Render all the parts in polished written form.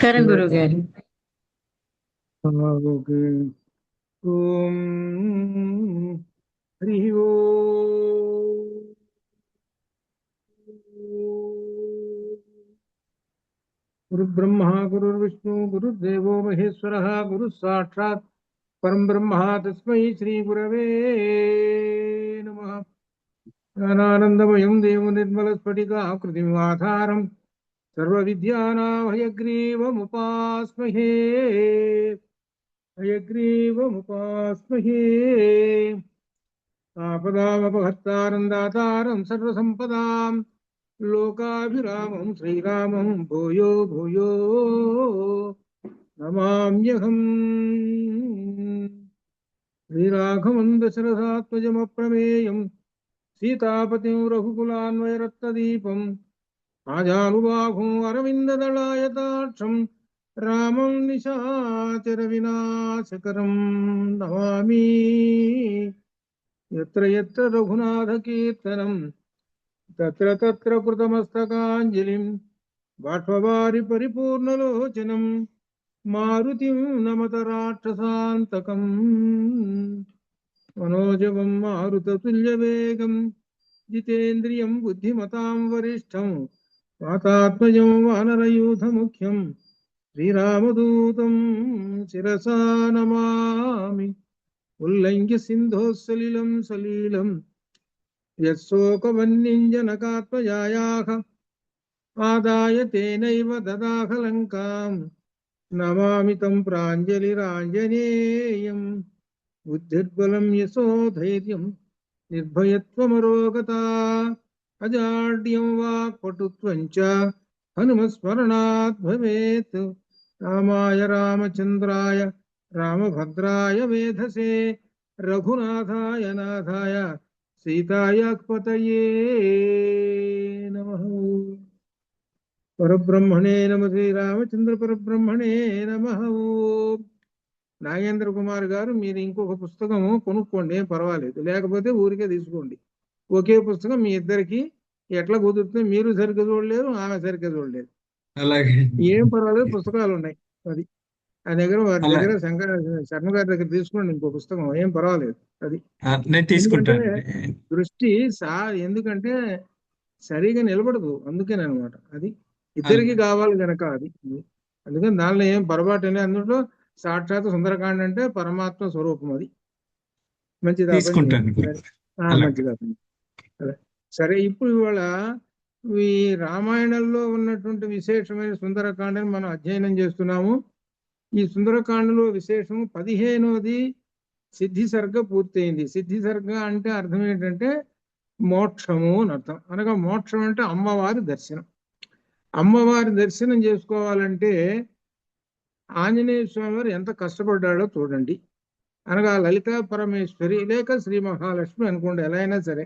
నమస్కారం గురువు గారు. ఓకే. ఓం హరి ఓం. గురుబ్రహ్మ గురుర్విష్ణు గురుర్దేవో మహేశ్వర గురు సాక్షాత్ పరం బ్రహ్మ తస్మై శ్రీ గురవే నమః. జ్ఞానానందమయం దేవ నిర్మల స్ఫటికాకృతిమాధారం సర్వ విద్యానామహయగ్రీవముపాస్మహే హయగ్రీవముపాస్మహే. ఆపదామపహర్తారం దాతారం సర్వసంపదాం లోకాభిరామం శ్రీరామం భూయో భూయో నమామ్యహం. శ్రీరాఘవం దశరథాత్మజమప్రమేయం సీతాపతిం రఘుకులాన్వయరత్నదీపం ఆజానుబాహుం అరవిందదళాయతాక్షం రామం నిశాచర వినాశకరం నమామి. యత్ర యత్ర రఘునాథ కీర్తనం తత్ర తత్ర కృతమస్తకాంజలిం బాష్పవారి పరిపూర్ణలోచనం మారుతిం నమత రాక్షసాంతకం మనోజవం మారుతతుల్యవేగం జితేంద్రియం బుద్ధిమతాం వరిష్టం వాతాత్మజం వానరయూథముఖ్యం శ్రీరామదూతం శిరసా నమామి. ఉల్లంఘ్య సింధోస్సలిలం సలీలం యశోకవన్నింజనకాత్మజాయాః ఆదాయ తేనైవ దదాహ లంకాం నమామి తం ప్రాంజలిరాంజనేయం. బుద్ధిర్బలం యశోధైర్యం నిర్భయత్వమరోగతా అజాడ్యం వాక్పటుత్వం చ హనుమస్మరణాత్ భవేత్. రామాయ రామచంద్రాయ రామభద్రాయ వేధసే రఘునాథాయ నాథాయ సీతాయ పతయే నమః. పరబ్రహ్మణే నమః. శ్రీరామచంద్ర పరబ్రహ్మణే నమః. నాగేంద్ర కుమార్ గారు, మీరు ఇంకొక పుస్తకం కొనుక్కోండి, ఏం పర్వాలేదు, లేకపోతే ఊరికే తీసుకోండి. ఒకే పుస్తకం మీ ఇద్దరికి ఎట్లా కుదురుతుంది, మీరు సరిగ్గా చూడలేరు, ఆమె సరిగ్గా చూడలేదు, అలాగే ఏం పర్వాలేదు, పుస్తకాలు ఉన్నాయి. అది ఆ దగ్గర వారి అలా దగ్గర శర్మ గారి దగ్గర తీసుకోండి ఇంకో పుస్తకం, ఏం పర్వాలేదు. అది నేను ఎందుకంటే తీసుకుంటాను. దృష్టి ఎందుకంటే సరిగా నిలబడదు, అందుకేనమాట. అది ఇద్దరికి అలాగే కావాలి కనుక అది. అందుకని దానిలో ఏం పొరపాటు లేదు. అందులో సాక్షాత్ సుందరకాండ అంటే పరమాత్మ స్వరూపం. అది మంచిదా పని చేయండి. తీసుకుంటాను. సరే, అలాగే మంచిదా పని. సరే సరే, ఇప్పుడు ఇవాళ ఈ రామాయణంలో ఉన్నటువంటి విశేషమైన సుందరకాండని మనం అధ్యయనం చేస్తున్నాము. ఈ సుందరకాండలో విశేషం 15వది సిద్ధి సర్గ పూర్తయింది. సిద్ధి సర్గ అంటే అర్థం ఏంటంటే మోక్షము అని అర్థం. అనగా మోక్షం అంటే అమ్మవారి దర్శనం. అమ్మవారి దర్శనం చేసుకోవాలంటే ఆంజనేయ స్వామి వారు ఎంత కష్టపడ్డాడో చూడండి. అనగా లలితా పరమేశ్వరి లేక శ్రీ మహాలక్ష్మి అనుకోండి, ఎలా అయినా సరే,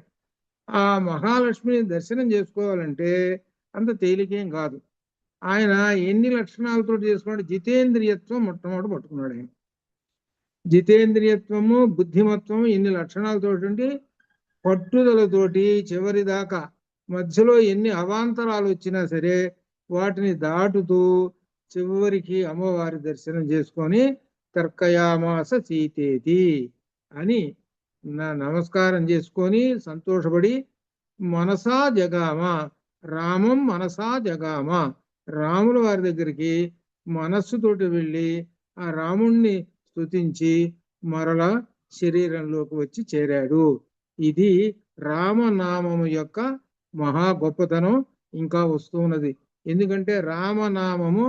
ఆ మహాలక్ష్మిని దర్శనం చేసుకోవాలంటే అంత తేలికేం కాదు. ఆయన ఎన్ని లక్షణాలతో చేసుకున్నాడు? జితేంద్రియత్వం మొట్టమొదటి పట్టుకున్నాడు ఆయన. జితేంద్రియత్వము, బుద్ధిమత్వము, ఇన్ని లక్షణాలతోటి పట్టుదలతోటి చివరి దాకా, మధ్యలో ఎన్ని అవాంతరాలు వచ్చినా సరే వాటిని దాటుతూ చివరికి అమ్మవారి దర్శనం చేసుకొని తర్కయామాస సీతేతి అని నమస్కారం చేసుకొని సంతోషపడి మనసా జగామ, రామం మనసా జగామ, రాముల వారి దగ్గరికి మనస్సుతోటి వెళ్ళి ఆ రాముణ్ణి స్తుతించి మరల శరీరంలోకి వచ్చి చేరాడు. ఇది రామనామము యొక్క మహా గొప్పతనం ఇంకా వస్తూ ఉన్నది. ఎందుకంటే రామనామము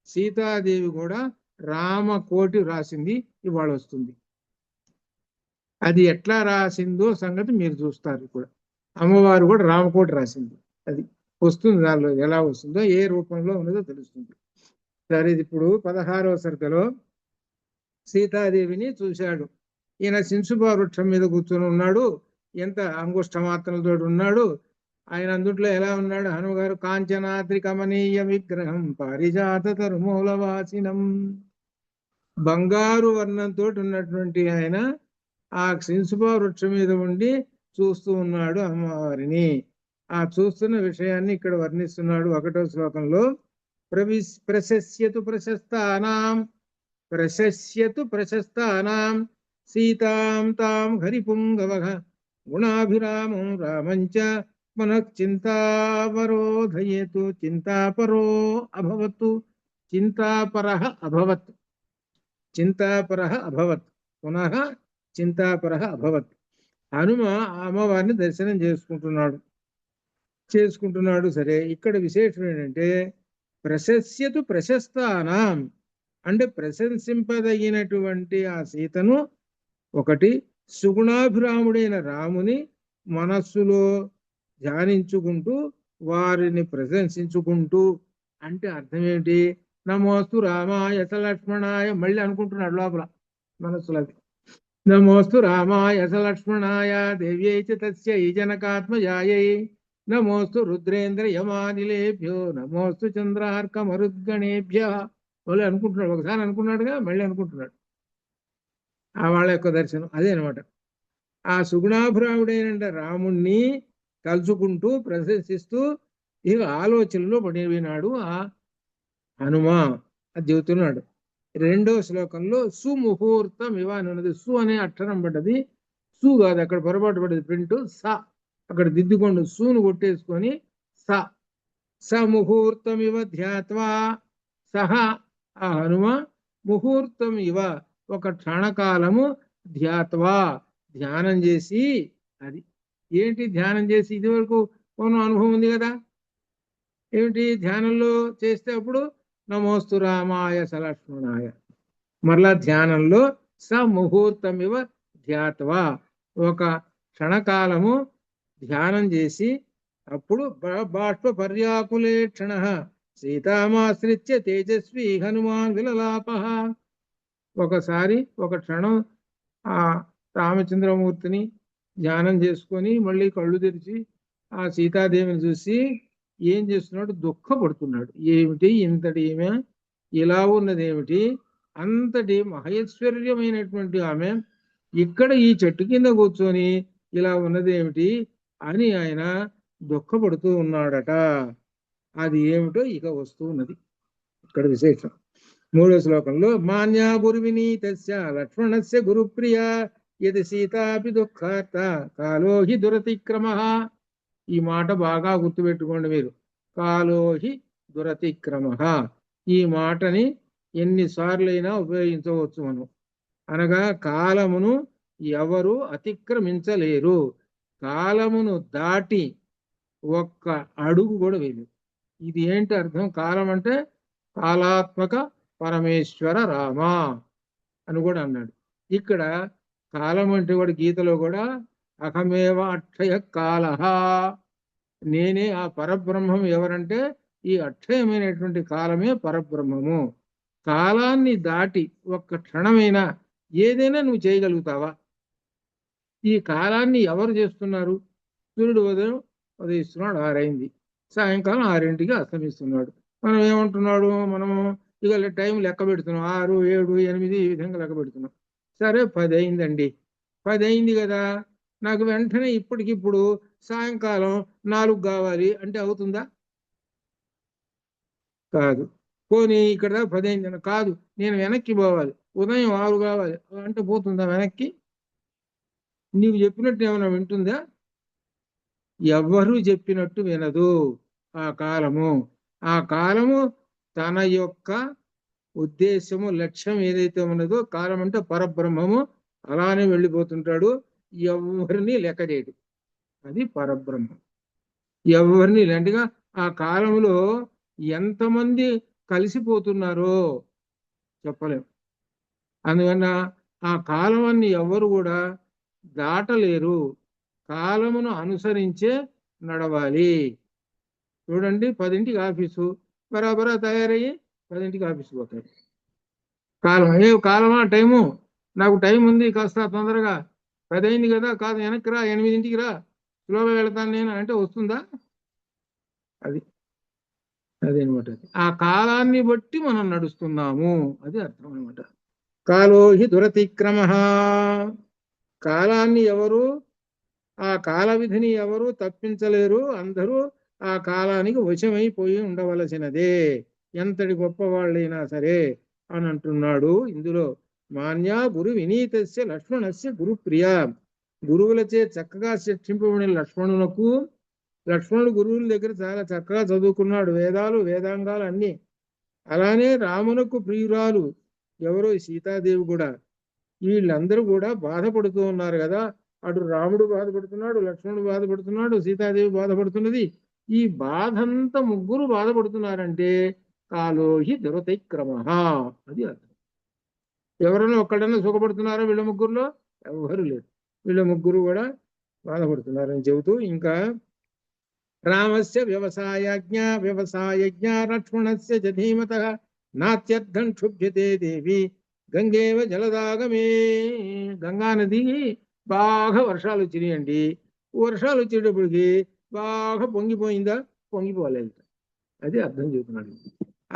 సీతాదేవి కూడా రామకోటి రాసింది, ఇవాళ వస్తుంది. అది ఎట్లా రాసిందో సంగతి మీరు చూస్తారు. ఇప్పుడు అమ్మవారు కూడా రామకోటి రాసింది, అది వస్తుంది. దానిలో ఎలా వస్తుందో, ఏ రూపంలో ఉన్నదో తెలుస్తుంది. సరే, ఇప్పుడు 16వ సర్గలో సీతాదేవిని చూశాడు. ఈయన సింసుబా వృక్షం మీద కూర్చొని ఉన్నాడు, ఎంత అంగుష్ట మాత్రలతో ఉన్నాడు ఆయన. అందుట్లో ఎలా ఉన్నాడు? హనుగారు కాంచనాద్రి కమనీయ విగ్రహం పారిజాత తరుమూలవాసినం, బంగారు వర్ణంతో ఉన్నటువంటి ఆయన ఆ సింసుబా వృక్షం మీద ఉండి చూస్తూ ఉన్నాడు అమ్మవారిని. ఆ చూస్తున్న విషయాన్ని ఇక్కడ వర్ణిస్తున్నాడు 1వ శ్లోకంలో. ప్రశస్యతు ప్రశస్తానాం సీతాం తాం హరిపుంగవః గుణాభిరామం రామంచ మనః చింతాపరోధయేతు చింతాపరః అభవత్ పునః చింతాపరః అభవత్. హనుమ అమ్మవారిని దర్శనం చేసుకుంటున్నాడు. సరే, ఇక్కడ విశేషం ఏంటంటే ప్రశస్యతు ప్రశస్తానాం అంటే ప్రశంసింపదగినటువంటి ఆ సీతను ఒకటి సుగుణాభిరాముడైన రాముని మనస్సులో ధ్యానించుకుంటూ వారిని ప్రశంసించుకుంటూ అంటే అర్థం ఏంటి? నమోస్తు రామాయ లక్ష్మణాయ మళ్ళీ అనుకుంటున్నాడు లోపల మనస్సులో. నమోస్తు రామాయ లక్ష్మణాయ దేవ్యై చ తస్యై జనకాత్మజాయై నమోస్తు రుద్రేంద్ర యమానిలేభ్యో నమోస్తు చంద్రార్క మరుద్గణేభ్య. వాళ్ళు అనుకుంటున్నాడు, ఒకసారి అనుకున్నాడుగా మళ్ళీ అనుకుంటున్నాడు. ఆ వాళ్ళ యొక్క దర్శనం అదే అనమాట. ఆ సుగుణాభిరాముడైన రాముణ్ణి తలుచుకుంటూ ప్రశంసిస్తూ ఇక ఆలోచనలో పడిపోయినాడు ఆ హనుమ. అది చెబుతున్నాడు. రెండవ శ్లోకంలో సుముహూర్తం ఇవ అని ఉన్నది. సు అనే అక్షరం పడ్డది, సు కాదు, అక్కడ పొరపాటు పడ్డది ప్రింట్. స అక్కడ దిద్దుకోండి, సూను కొట్టేసుకొని స ముహూర్తం ఇవ ధ్యాత్వా సహ ఆ హనుమ ముహూర్తం ఇవ ఒక క్షణకాలము ధ్యాత్వా ధ్యానం చేసి. అది ఏంటి ధ్యానం చేసి? ఇది వరకు কোনো అనుభవం ఉంది కదా, ఏమిటి ధ్యానంలో చేస్తే అప్పుడు నమోస్తు రామాయ లక్ష్మణాయ. మరలా ధ్యానంలో స ముహూర్తం ఇవ ధ్యాత్వా ఒక క్షణకాలము ధ్యానం చేసి అప్పుడు బాష్ప పర్యాకులే క్షణ సీతామాశ్రిత్య తేజస్వి హనుమాన్ విలలాప. ఒకసారి ఒక క్షణం ఆ రామచంద్రమూర్తిని ధ్యానం చేసుకొని మళ్ళీ కళ్ళు తెరిచి ఆ సీతాదేవిని చూసి ఏం చేస్తున్నాడు? దుఃఖపడుతున్నాడు. ఏమిటి ఇంతటి ఈమె ఇలా ఉన్నదేమిటి? అంతటి మహైశ్వర్యమైనటువంటి ఆమె ఇక్కడ ఈ చెట్టు కింద కూర్చొని ఇలా ఉన్నదేమిటి అని ఆయన దుఃఖపడుతూ ఉన్నాడట. అది ఏమిటో ఇక వస్తూ ఉన్నది ఇక్కడ విశేషం. మూడో శ్లోకంలో మాన్యా గురువినీతస్య లక్ష్మణస్య గురుప్రియ యది సీతాపి దుఃఖార్త కాలోహి దురతిక్రమః. ఈ మాట బాగా గుర్తుపెట్టుకోండి మీరు. కాలోహి దురతిక్రమః ఈ మాటని ఎన్నిసార్లైనా ఉపయోగించవచ్చు మనం. అనగా కాలమును ఎవరు అతిక్రమించలేరు, కాలమును దాటి ఒక్క అడుగు కూడా వేయలేదు. ఇది ఏంటి అర్థం? కాలం అంటే కాలాత్మక పరమేశ్వర రామ అని కూడా అన్నాడు. ఇక్కడ కాలం అంటే కూడా గీతలో కూడా అహమేవ అక్షయ కాలః, నేనే ఆ పరబ్రహ్మం. ఎవరంటే ఈ అక్షయమైనటువంటి కాలమే పరబ్రహ్మము. కాలాన్ని దాటి ఒక్క క్షణమైనా ఏదైనా నువ్వు చేయగలుగుతావా? ఈ కాలాన్ని ఎవరు చేస్తున్నారు? సూర్యుడు ఉదయిస్తున్నాడు 6 అయింది, సాయంకాలం 6ంటికి అస్తమిస్తున్నాడు. మనం ఏమంటున్నాడు? మనము ఇక టైం లెక్క పెడుతున్నాం, 6, 7, 8 ఈ విధంగా లెక్క పెడుతున్నాం. సరే 10 అయిందండి, 10 అయింది కదా, నాకు వెంటనే ఇప్పటికిప్పుడు సాయంకాలం 4 కావాలి అంటే అవుతుందా? కాదు. పోనీ ఇక్కడ 10 అయింది కాదు, నేను వెనక్కి పోవాలి, ఉదయం 6 కావాలి అంటే పోతుందా వెనక్కి? నీవు చెప్పినట్టు ఏమైనా వింటుందా? ఎవ్వరూ చెప్పినట్టు వినదు ఆ కాలము. ఆ కాలము తన యొక్క ఉద్దేశము, లక్ష్యం ఏదైతే ఉన్నదో, కాలం అంటే పరబ్రహ్మము, అలానే వెళ్ళిపోతుంటాడు. ఎవరిని లెక్క చేయడు. అది పరబ్రహ్మం. ఎవరిని లేంటిగా ఆ కాలంలో ఎంతమంది కలిసిపోతున్నారో చెప్పలేం. అందువల్ల ఆ కాలమాన్ని ఎవరు కూడా దాటలేరు. కాలమును అనుసరించే నడవాలి. చూడండి, 10ంటికి ఆఫీసు, బరాబరా తయారయ్యి 10ంటికి ఆఫీసు పోతాడు. కాలమా టైము, నాకు టైం ఉంది, కాస్త తొందరగా 10 అయింది కదా, కాదు వెనక్కి రా, 8ంటికి రా, స్లోగా వెళ్తాను నేను అంటే వస్తుందా? అదేనమాట. ఆ కాలాన్ని బట్టి మనం నడుస్తున్నాము, అది అర్థం అనమాట. కాలోహి దురతిక్రమః, కాలాన్ని ఎవరు, ఆ కాల విధిని ఎవరు తప్పించలేరు. అందరూ ఆ కాలానికి వశమైపోయి ఉండవలసినదే. ఎంతటి గొప్పవాళ్ళైనా సరే అని అంటున్నాడు ఇందులో. మాన్య గురు వినీతస్య లక్ష్మణస్య గురు ప్రియ. గురువులచే చక్కగా శిక్షింపబడిన లక్ష్మణునకు, లక్ష్మణుడు గురువుల దగ్గర చాలా చక్కగా చదువుకున్నాడు, వేదాలు వేదాంగాలు అన్ని. అలానే రామునకు ప్రియురాలు ఎవరో సీతాదేవి కూడా. వీళ్ళందరూ కూడా బాధపడుతూ ఉన్నారు కదా. అటు రాముడు బాధపడుతున్నాడు, లక్ష్మణుడు బాధపడుతున్నాడు, సీతాదేవి బాధపడుతున్నది. ఈ బాధంతా ముగ్గురు బాధపడుతున్నారంటే కాలోహి దురతిక్రమ, అది అర్థం. ఎవరైనా ఒక్కడన్నా సుఖపడుతున్నారో వీళ్ళ ముగ్గురులో? ఎవరు లేరు. వీళ్ళ ముగ్గురు కూడా బాధపడుతున్నారని చెబుతూ ఇంకా రామస్య వ్యవసాయజ్ఞ వ్యవసాయజ్ఞ లక్ష్మణస్య చ ధీమతః నాత్యర్థం క్షుభ్యతే దేవి గంగేవ జలదాగమే. గంగా నది బాగా వర్షాలు వచ్చినాయండి. వర్షాలు వచ్చేటప్పటికి బాగా పొంగిపోయిందా? పొంగిపోలేదు. అది అర్థం చెబుతున్నాడు,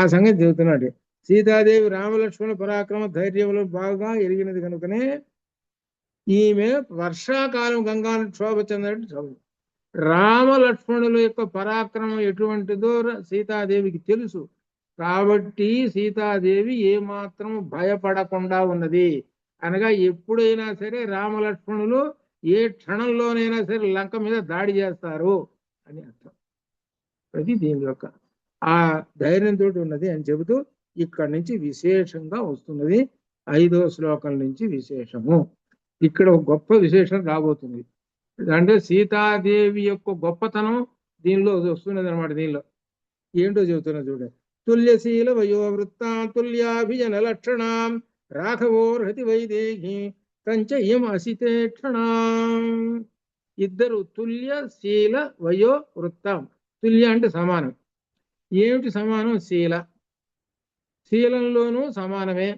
ఆ సంగతి చెబుతున్నాడు. సీతాదేవి రామలక్ష్మణ పరాక్రమ ధైర్యములు బాగా ఎరిగినది కనుకనే ఈమె వర్షాకాలం గంగాను క్షోభ చెందినట్టు. రామలక్ష్మణుల యొక్క పరాక్రమం ఎటువంటిదో సీతాదేవికి తెలుసు కాబట్టి సీతాదేవి ఏమాత్రం భయపడకుండా ఉన్నది. అనగా ఎప్పుడైనా సరే రామలక్ష్మణులు ఏ క్షణంలోనైనా సరే లంక మీద దాడి చేస్తారు అని అర్థం. అది దీని యొక్క ఆ ధైర్యంతో ఉన్నది అని చెబుతూ ఇక్కడి నుంచి విశేషంగా వస్తున్నది. 5వ శ్లోకం నుంచి విశేషము. ఇక్కడ ఒక గొప్ప విశేషం రాబోతుంది. అంటే సీతాదేవి యొక్క గొప్పతనం దీనిలో వస్తున్నది అనమాట. దీనిలో ఏంటో చెబుతున్నా చూడండి. తుల్యశీల వయోవృత్తా తుల్యాభిజన లక్షణాం రాఘవోర్హతి వైదేహి కంచ ఇయం అసితే క్షణాం. ఇద్దరు తుల్యశీల వయో వృత్తాం. తుల్య అంటే సమానం. ఏమిటి సమానం? శీల. శీలంలోనూ సమానమే.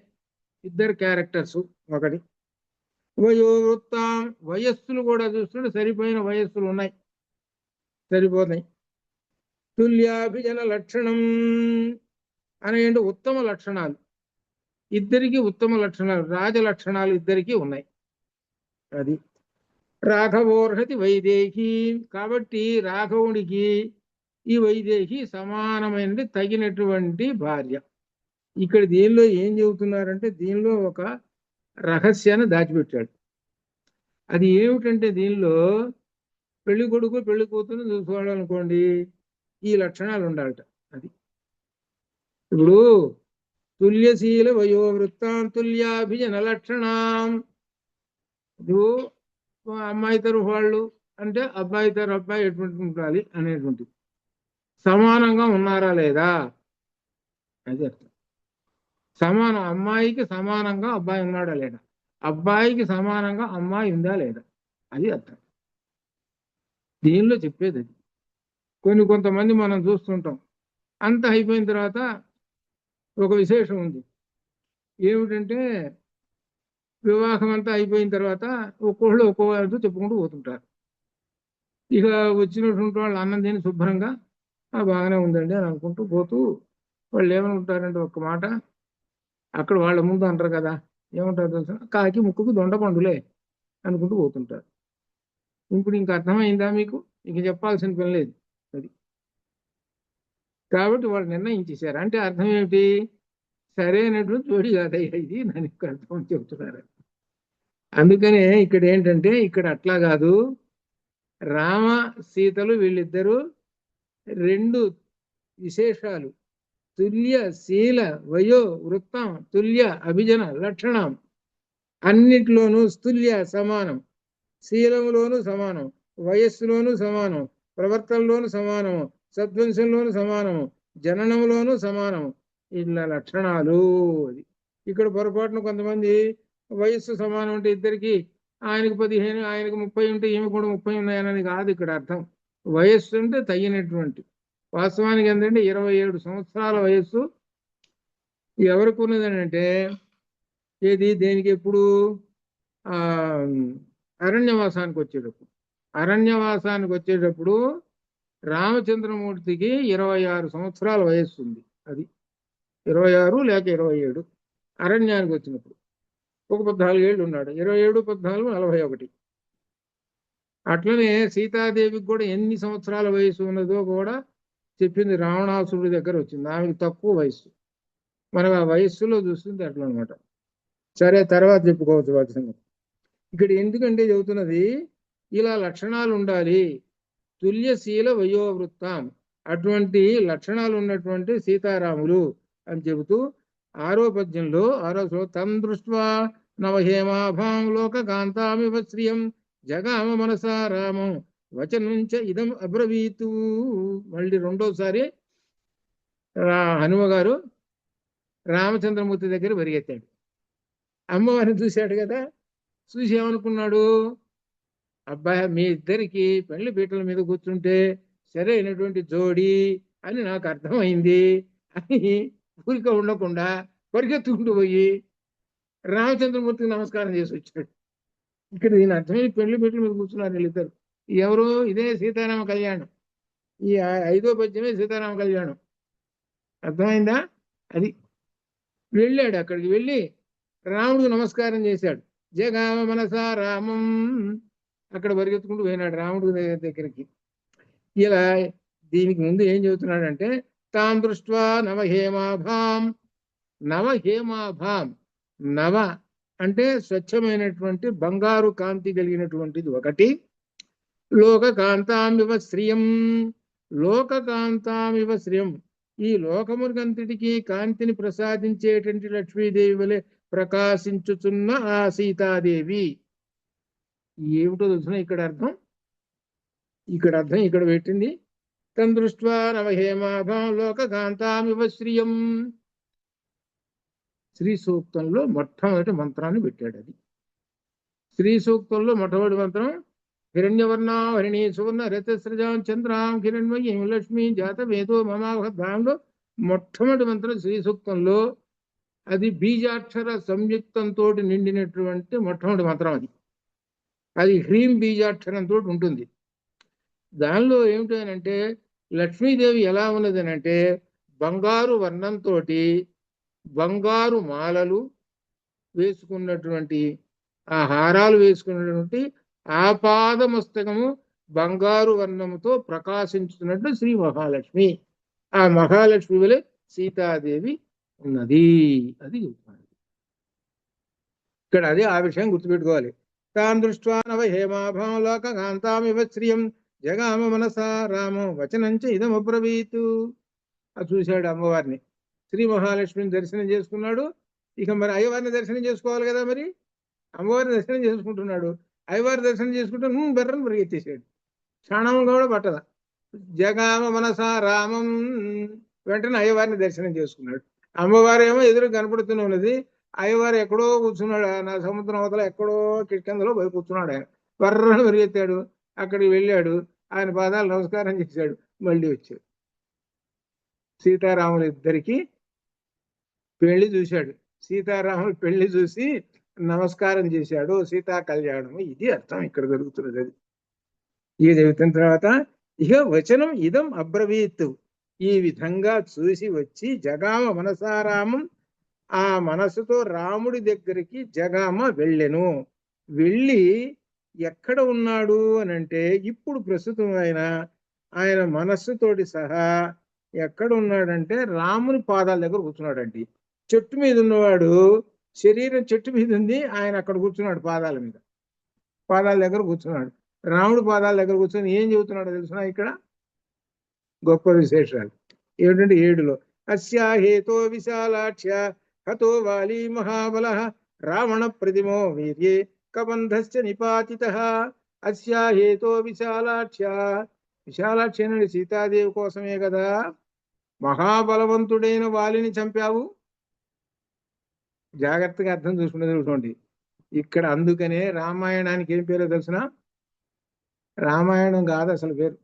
ఇద్దరు క్యారెక్టర్స్ ఒకటి. వయోవృత్తాం, వయస్సులు కూడా చూస్తుంటే సరిపోయిన వయస్సులు ఉన్నాయి, సరిపోతాయి. తుల్యాభిజన లక్షణం అనేంటి ఉత్తమ లక్షణాలు. ఇద్దరికి ఉత్తమ లక్షణాలు, రాజ లక్షణాలు ఇద్దరికి ఉన్నాయి. అది రాఘవోర్హతి వైదేహి. కాబట్టి రాఘవుడికి ఈ వైదేహి సమానమైనది, తగినటువంటి భార్య. ఇక్కడ దీనిలో ఏం చెబుతున్నారంటే దీనిలో ఒక రహస్యాన్ని దాచిపెట్టాడు. అది ఏమిటంటే దీనిలో పెళ్లి కొడుకు పెళ్లి కూతురు చూసుకోవాలనుకోండి ఈ లక్షణాలు ఉండాలట. అది ఇప్పుడు తుల్యశీల వయోవృత్తాం తుల్యాభిజన లక్షణం. ఇప్పుడు అమ్మాయి తరఫు వాళ్ళు అంటే అబ్బాయి తరఫు అబ్బాయి ఎటువంటి ఉండాలి అనేటువంటి సమానంగా ఉన్నారా లేదా అది అర్థం. సమానం, అమ్మాయికి సమానంగా అబ్బాయి ఉన్నాడా లేదా, అబ్బాయికి సమానంగా అమ్మాయి ఉందా లేదా, అది అర్థం దీనిలో చెప్పేది. అది కొంతమంది మనం చూస్తుంటాం. అంత అయిపోయిన తర్వాత ఒక విశేషం ఉంది. ఏమిటంటే వివాహం అంతా అయిపోయిన తర్వాత ఒక్కొక్కళ్ళు ఒక్కొక్కరితో చెప్పుకుంటూ పోతుంటారు. ఇక వచ్చినటువంటి వాళ్ళు అన్నం తిని శుభ్రంగా బాగానే ఉందండి అని అనుకుంటూ పోతూ వాళ్ళు ఏమనుకుంటారంటే ఒక్క మాట అక్కడ వాళ్ళ ముందు అంటారు కదా, ఏమంటారు తెలుసా? కాకి ముక్కుకు దొండ పండులే అనుకుంటూ పోతుంటారు. ఇప్పుడు ఇంకా అర్థమైందా మీకు? ఇంక చెప్పాల్సిన పని లేదు. అది కాబట్టి వాళ్ళు నిర్ణయించేశారు. అంటే అర్థం ఏమిటి? సరైనటువంటి జోడి కాదయ్యా ఇది, నన్ను ఇక్కడ అర్థం చెబుతున్నారు. అందుకనే ఇక్కడ ఏంటంటే ఇక్కడ అట్లా కాదు. రామ సీతలు వీళ్ళిద్దరూ రెండు విశేషాలు, తుల్య శీల వయో వృత్తం తుల్య అభిజన లక్షణం, అన్నిటిలోనూ తుల్య సమానం, శీలంలోనూ సమానం, వయస్సులోనూ సమానం, ప్రవర్తనలోనూ సమానము, సద్వంశంలోనూ సమానము, జననంలోనూ సమానము. ఇట్లా లక్షణాలు. అది ఇక్కడ పొరపాటున కొంతమంది వయస్సు సమానం అంటే ఇద్దరికి ఆయనకు 15 ఆయనకు 30 ఉంటే ఈమె కూడా 30 ఉన్నాయని కాదు ఇక్కడ అర్థం. వయస్సు అంటే తగినటువంటి, వాస్తవానికి ఏంటంటే 27 సంవత్సరాల వయస్సు ఎవరికి ఉన్నదని అంటే ఏది దేనికి ఎప్పుడు అరణ్యవాసానికి వచ్చేటప్పుడు రామచంద్రమూర్తికి 26 సంవత్సరాల వయస్సు ఉంది. అది 26 లేక 27 అరణ్యానికి వచ్చినప్పుడు ఒక 14 ఏళ్ళు ఉన్నాడు. 27, 14, 41. అట్లనే సీతాదేవికి కూడా ఎన్ని సంవత్సరాల వయసు ఉన్నదో కూడా చెప్పింది రావణాసురుడి దగ్గర వచ్చింది. ఆమెకి తక్కువ వయస్సు, మనకు ఆ వయస్సులో చూస్తుంది అట్లా అనమాట. సరే, తర్వాత చెప్పుకోవచ్చు వాటి సంగతి. ఇక్కడ ఎందుకంటే చెబుతున్నది ఇలా లక్షణాలు ఉండాలి, తుల్యశీల వయోవృత్తం, అటువంటి లక్షణాలు ఉన్నటువంటి సీతారాములు అని చెబుతూ 6వ పద్యంలో 6వ శ్లోకం తం దృష్ట్వా నవహేమాభాం లోకకాంతామివ శ్రియం జగామ మనసా రామం వచనుంచ ఇదం అబ్రవీతు. మళ్ళీ రెండోసారి హనుమ గారు రామచంద్రమూర్తి దగ్గర పరిగెత్తాడు. అమ్మవారిని చూశాడు కదా, చూసి ఏమనుకున్నాడు, అబ్బాయి మీ ఇద్దరికి పెళ్లి పీటల మీద కూర్చుంటే సరైనటువంటి జోడి అని నాకు అర్థమైంది అని ఊరిక ఉండకుండా పరిగెత్తుకుంటూ పోయి రామచంద్రమూర్తికి నమస్కారం చేసి వచ్చాడు. ఇక్కడ దీని అర్థమే పెళ్లి పీటల మీద కూర్చున్నారు వీళ్ళిద్దరు. ఎవరు, ఇదే సీతారామ కళ్యాణం. ఈ 5వ పద్యమే సీతారామ కళ్యాణం. అర్థమైందా? అది వెళ్ళాడు, అక్కడికి వెళ్ళి రాముడికి నమస్కారం చేశాడు. జగామ మనసా రామం, అక్కడ పరిగెత్తుకుంటూ పోయినాడు రాముడి దగ్గరికి. ఇలా దీనికి ముందు ఏం చెబుతున్నాడంటే తాం దృష్ట్వా నవహేమాభాం. నవహేమాభాం, నవ అంటే స్వచ్ఛమైనటువంటి బంగారు కాంతి కలిగినటువంటిది ఒకటి. లోకకాంతామివ శ్రియం, లోకకాంతామివ శ్రియం, ఈ లోకమునికంతటికి కాంతిని ప్రసాదించేటువంటి లక్ష్మీదేవి వలె ప్రకాశించుచున్న ఆ సీతాదేవి. ఏమిటో తెలుసిన ఇక్కడ అర్థం, ఇక్కడ పెట్టింది. తం దృష్ట్వా నవహేమాభాం లోకకాంతామివ శ్రియం. శ్రీ సూక్తంలో మొట్టమొదటి మంత్రాన్ని పెట్టాడు. అది శ్రీ సూక్తంలో మొట్టమొదటి మంత్రం హిరణ్యవర్ణా హరిణి సువర్ణ రథస్రజాం చంద్రాం హిరణ్మయీం లక్ష్మీ జాత వేదో మమాభద్రాంలో మొట్టమొదటి మంత్రం శ్రీ సూక్తంలో. అది బీజాక్షర సంయుక్తంతో నిండినటువంటి మొట్టమొదటి మంత్రం. అది హ్రీం బీజాక్షరంతో ఉంటుంది. దానిలో ఏమిటనంటే లక్ష్మీదేవి ఎలా ఉన్నది అంటే బంగారు వర్ణంతో బంగారు మాలలు వేసుకున్నటువంటి, ఆ హారాలు వేసుకున్నటువంటి ఆపాదమస్తకము బంగారు వర్ణముతో ప్రకాశించుతున్నట్టు శ్రీ మహాలక్ష్మి. ఆ మహాలక్ష్మి వలె సీతాదేవి ఉన్నది. అది ఇక్కడ అదే ఆ విషయం గుర్తుపెట్టుకోవాలి. తాం దృష్ట్వా నవహేమాభాం లోకకాంతామివ శ్రియం జగామ మనసా రామం వచనంచ ఇదం అబ్రవీతు. అది చూశాడు అమ్మవారిని, శ్రీ మహాలక్ష్మిని దర్శనం చేసుకున్నాడు. ఇక మరి అయ్యవారిని దర్శనం చేసుకోవాలి కదా, మరి అమ్మవారిని దర్శనం చేసుకుంటున్నాడు. అయ్యవారి దర్శనం చేసుకుంటూ బెర్రను పరిగెత్తేసాడు. క్షణం కూడా పట్టద. జగామ మనసా రామం, వెంటనే అయ్యవారిని దర్శనం చేసుకున్నాడు. అమ్మవారు ఏమో ఎదురు కనపడుతూనే ఉన్నది, అయ్యవారు ఎక్కడో కూర్చున్నాడు, నా సముద్రం అవతల ఎక్కడో కిష్కిందలో పోయి కూర్చున్నాడు. ఆయన బర్రను పరిగెత్తాడు, అక్కడికి వెళ్ళాడు, ఆయన పాదాలు నమస్కారం చేశాడు, మళ్ళీ వచ్చాడు. సీతారాములు ఇద్దరికి పెళ్లి చూశాడు. సీతారాములు పెళ్లి చూసి నమస్కారం చేశాడు. సీతా కళ్యాణము, ఇది అర్థం ఇక్కడ జరుగుతున్నది. అది ఇది చెబుతున్న తర్వాత ఇక వచనం ఇదం అబ్రవీత్, ఈ విధంగా చూసి వచ్చి జగామ మనసారామం, ఆ మనసుతో రాముడి దగ్గరికి జగామ వెళ్ళెను. వెళ్ళి ఎక్కడ ఉన్నాడు అని అంటే ఇప్పుడు ప్రస్తుతం ఆయన మనస్సుతోటి సహా ఎక్కడ ఉన్నాడంటే రాముని పాదాల దగ్గర కూర్చున్నాడండి. చెట్టు మీద ఉన్నవాడు శరీరం చెట్టు మీద ఉంది, ఆయన అక్కడ కూర్చున్నాడు పాదాల దగ్గర కూర్చున్నాడు. రాముడు పాదాల దగ్గర కూర్చొని ఏం చెబుతున్నాడో తెలుసునా ఇక్కడ గొప్ప విశేషాలు ఏమిటంటే 7లో అస్యాహేతో విశాలాక్ష్య హతో వాలి మహాబల రావణ ప్రతిమో వీర్యే కబంధశ్చ నిపాతితః. అస్యాహేతో విశాలాక్ష్య, విశాలాక్షి నుండి సీతాదేవి కోసమే కదా మహాబలవంతుడైన వాలిని చంపావు. జాగ్రత్తగా అర్థం చూసుకునేది చూసుకోండి ఇక్కడ. అందుకనే రామాయణానికి ఏం పేరో తెలుసిన, రామాయణం కాదు అసలు పేరు.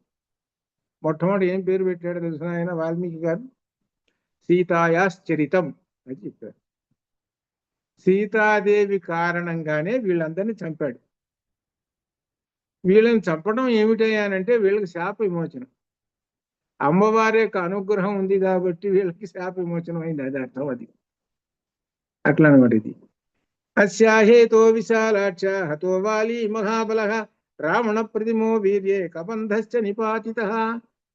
మొట్టమొదటి ఏం పేరు పెట్టాడో తెలుసిన ఆయన వాల్మీకి గారు, సీతాయాశ్చరితం అని చెప్పారు. సీతాదేవి కారణంగానే వీళ్ళందరినీ చంపాడు. వీళ్ళని చంపడం ఏమిటయ్యానంటే వీళ్ళకి శాప విమోచనం. అమ్మవారి యొక్క అనుగ్రహం ఉంది కాబట్టి వీళ్ళకి శాప విమోచనం అయింది, అది అర్థం. అది అట్లా అనమాట. ఇది అస్యాహేతో విశాలాక్ష హతో వాలి మహాబల రావణ ప్రతిమో వీర్యే కబంధశ్చ నిపాతితః.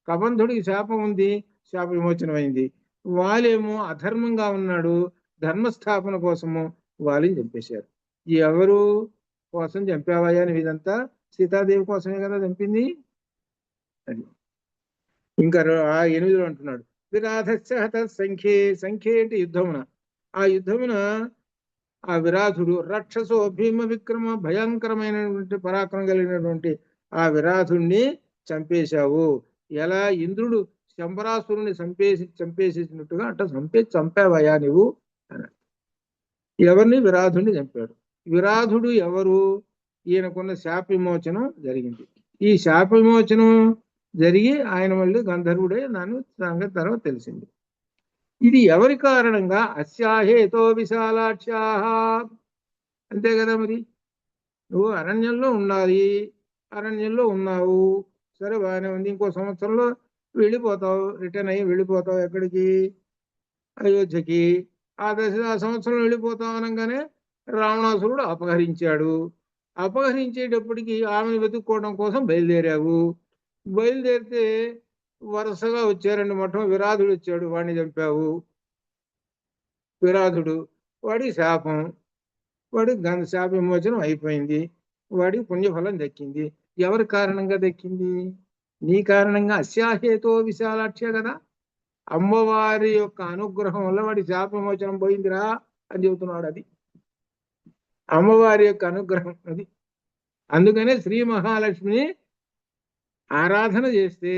కబంధుడికి శాపం ఉంది, శాప విమోచనమైంది. వాళ్ళేమో అధర్మంగా ఉన్నాడు, ధర్మస్థాపన కోసము వాళ్ళని చంపేశారు. ఎవరు కోసం చంపావయ్యా అని ఇదంతా సీతాదేవి కోసమే కదా చంపింది. అది ఇంకా ఆ 8లో అంటున్నాడు, విరాధస్య హత సంఖ్యే, సంఖ్యే అంటే యుద్ధమున, ఆ యుద్ధమున ఆ విరాధుడు రాక్షసో భీమ విక్రమ భయంకరమైనటువంటి పరాక్రమం కలిగినటువంటి ఆ విరాధుణ్ణి చంపేశావు. ఎలా ఇంద్రుడు శంబరాసురుని చంపేసేసినట్టుగా అట్లా చంపావయ్యా నువ్వు అని. ఎవరిని? విరాధుడిని చంపాడు. విరాధుడు ఎవరు? ఈయనకున్న శాప విమోచనం జరిగింది. ఈ శాప విమోచనం జరిగి ఆయన మళ్ళీ గంధర్వుడే, దాని సంగతి తర్వాత తెలిసింది. ఇది ఎవరి కారణంగా? అస్యాహేతో విశాలాక్ష్యాః. అంతే కదా మరి. నువ్వు అరణ్యంలో ఉండాలి, అరణ్యంలో ఉన్నావు, సరే బాగానే ఉంది. ఇంకో సంవత్సరంలో వెళ్ళిపోతావు, రిటర్న్ అయ్యి వెళ్ళిపోతావు. ఎక్కడికి? అయోధ్యకి. ఆ సంవత్సరం వెళ్ళిపోతావు అనగానే రావణాసురుడు అపహరించాడు. అపహరించేటప్పటికి ఆమెను వెతుక్కోవడం కోసం బయలుదేరావు. బయలుదేరితే వరుసగా వచ్చారండి. మొత్తం విరాధుడు వచ్చాడు, వాడిని చంపావు. విరాధుడు, వాడి శాపం, వాడి శాప విమోచనం అయిపోయింది, వాడికి పుణ్యఫలం దక్కింది. ఎవరి కారణంగా దక్కింది? నీ కారణంగా. అస్యాహేతో విశాలాక్ష్య కదా, అమ్మవారి యొక్క అనుగ్రహం వల్ల వాడి శాప విమోచనం పోయిందిరా అని చెబుతున్నాడు. అది అమ్మవారి యొక్క అనుగ్రహం. అది అందుకనే శ్రీ మహాలక్ష్మిని ఆరాధన చేస్తే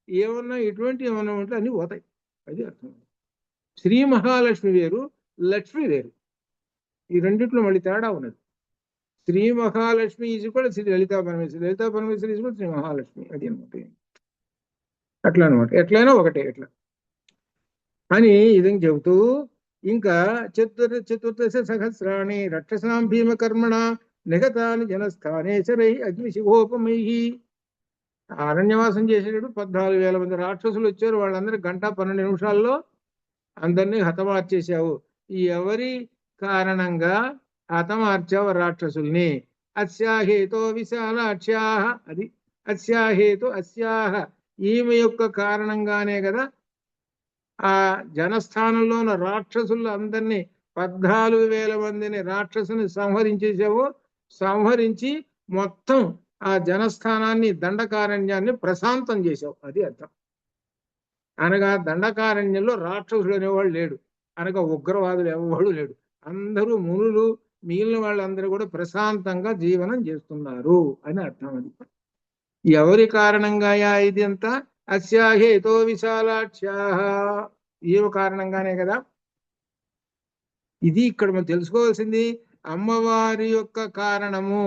ఏమన్నా ఇటువంటి ఏమన్నా ఉంటే అన్ని పోతాయి. అది అర్థం. శ్రీ మహాలక్ష్మి వేరు, లక్ష్మి వేరు. ఈ రెండిట్లో మళ్ళీ తేడా ఉన్నది. శ్రీ మహాలక్ష్మి ఈజ్ కూడా శ్రీ లలితా పరమేశ్వరి, లలితా పరమేశ్వరి ఈజ్ కూడా శ్రీ మహాలక్ష్మి. అది అనమాట. అట్లా అనమాట. ఎట్లయినా ఒకటే ఎట్లా అని ఇదని చెబుతూ ఇంకా చతుర్దశ సహస్రాణి రక్షసాం భీమకర్మణ నిగతాని జనస్థానేశ్వరై అగ్నిశివోపమై. అరణ్యవాసం చేసేటప్పుడు 14,000 మంది రాక్షసులు వచ్చారు. వాళ్ళందరూ 1:12 నిమిషాల్లో అందరినీ హతమార్చేశావు. ఎవరి కారణంగా హతమార్చావు రాక్షసుల్ని? అస్యాహేతో విశాలాక్ష్యాః. అది అస్యాహేతో, అస్యాహ ఈమె యొక్క కారణంగానే కదా ఆ జనస్థానంలో ఉన్న రాక్షసులు అందరినీ 14,000 మందిని రాక్షసుని సంహరించేసావు. సంహరించి మొత్తం ఆ జనస్థానాన్ని, దండకారణ్యాన్ని ప్రశాంతం చేశావు. అది అర్థం. అనగా దండకారణ్యంలో రాక్షసుడు అనేవాళ్ళు లేడు, అనగా ఉగ్రవాదులు ఎవరు లేడు. అందరూ మునులు, మిగిలిన వాళ్ళందరూ కూడా ప్రశాంతంగా జీవనం చేస్తున్నారు అని అర్థం. అది ఎవరి కారణంగా ఇది అంతా? అస్యాహేతో విశాలాక్ష్యాః, ఏ కారణంగానే కదా. ఇది ఇక్కడ మనం తెలుసుకోవాల్సింది. అమ్మవారి యొక్క కారణము,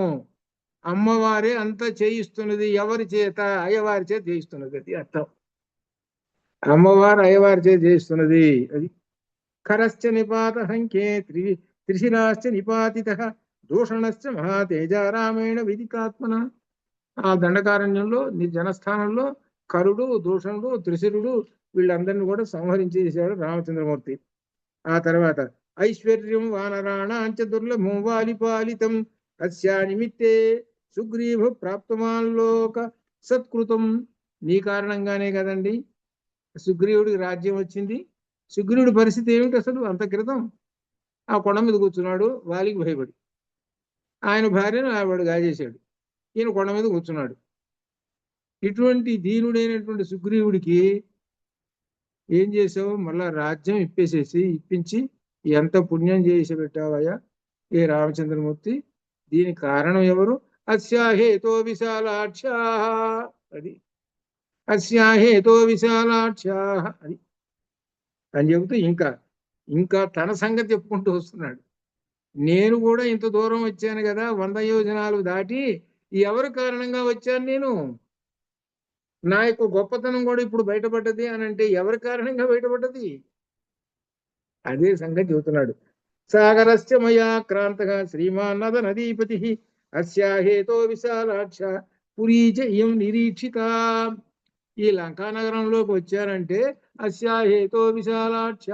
అమ్మవారే అంతా చేయిస్తున్నది. ఎవరి చేత? అయ్యవారి చేత చేయిస్తున్నది. అది అర్థం. అమ్మవారు అయ్యవారి చేత చేయిస్తున్నది. అది ఖరశ్చ నిపాత సంఖ్యే త్రిశిరాశ్చ నిపాతిత దూషణశ్చ మహాతేజ రామేణ విదితాత్మన. ఆ దండకారణ్యంలో జనస్థానంలో కరుడు, దూషణుడు, త్రిశిరుడు వీళ్ళందరినీ కూడా సంహరించేశాడు రామచంద్రమూర్తి. ఆ తర్వాత ఐశ్వర్యం వానరాణాంచ దుర్లభం వాలిపాలితం అస్యా నిమిత్తే సుగ్రీవ ప్రాప్తమాన్లోక సత్కృతం. నీ కారణంగానే కదండి సుగ్రీవుడికి రాజ్యం వచ్చింది. సుగ్రీవుడి పరిస్థితి ఏమిటి అసలు? అంత క్రితం ఆ కొండ మీద కూర్చున్నాడు, వాలికి భయపడి. ఆయన భార్యను ఆవిడ గాజేశాడు, ఈయన కొండ మీద కూర్చున్నాడు. ఇటువంటి దీనుడైనటువంటి సుగ్రీవుడికి ఏం చేసావు? మళ్ళా రాజ్యం ఇప్పించి ఎంత పుణ్యం చేసి పెట్టావయ్యా ఏ రామచంద్రమూర్తి. దీనికి కారణం ఎవరు? అస్యాహేతో విశాలాక్ష్యాః. అది అస్యాహేతో విశాలాక్ష్యాః అది అని చెబుతూ ఇంకా తన సంగతి చెప్పుకుంటూ వస్తున్నాడు. నేను కూడా ఇంత దూరం వచ్చాను కదా, 100 యోజనాలు దాటి. ఎవరి కారణంగా వచ్చాను నేను? నా యొక్క గొప్పతనం కూడా ఇప్పుడు బయటపడ్డది అని అంటే ఎవరి కారణంగా బయటపడ్డది? అదే సంగతి చెబుతున్నాడు. సాగరస్య మయా క్రాంతగా శ్రీమాన్ నద నదీపతి అస్యాహేతో విశాలాక్ష పురీచ ఇయం నిరీక్షిత. ఈ లంకానగరంలోకి వచ్చారంటే అస్యాహేతో విశాలాక్ష,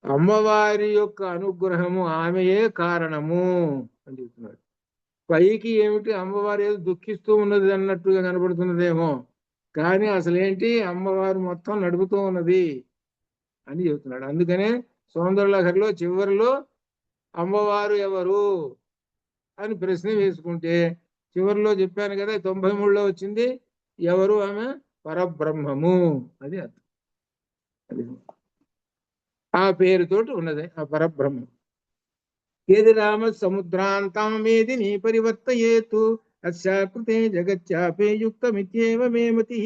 అమ్మవారి యొక్క అనుగ్రహము, ఆమెయే కారణము అని చెప్తున్నాడు. పైకి ఏమిటి? అమ్మవారి ఏదో దుఃఖిస్తూ ఉన్నది అన్నట్టుగా కనబడుతున్నదేమో, కానీ అసలేంటి అమ్మవారు మొత్తం నడుపుతూ ఉన్నది అని చెబుతున్నాడు. అందుకనే సౌందర్యలహరిలో చివరిలో అమ్మవారు ఎవరు అని ప్రశ్న వేసుకుంటే చివరిలో చెప్పాను కదా 93లో వచ్చింది, ఎవరు ఆమె పరబ్రహ్మము. అది అర్థం. అది ఆ పేరుతోటి ఉన్నది ఆ పరబ్రహ్మం. ఏది రామ సముద్రాంతమేది నీ పరివర్తయేతు అస్యాకృతే జగత్యాపే యుక్తమిత్యేవ మే మతి.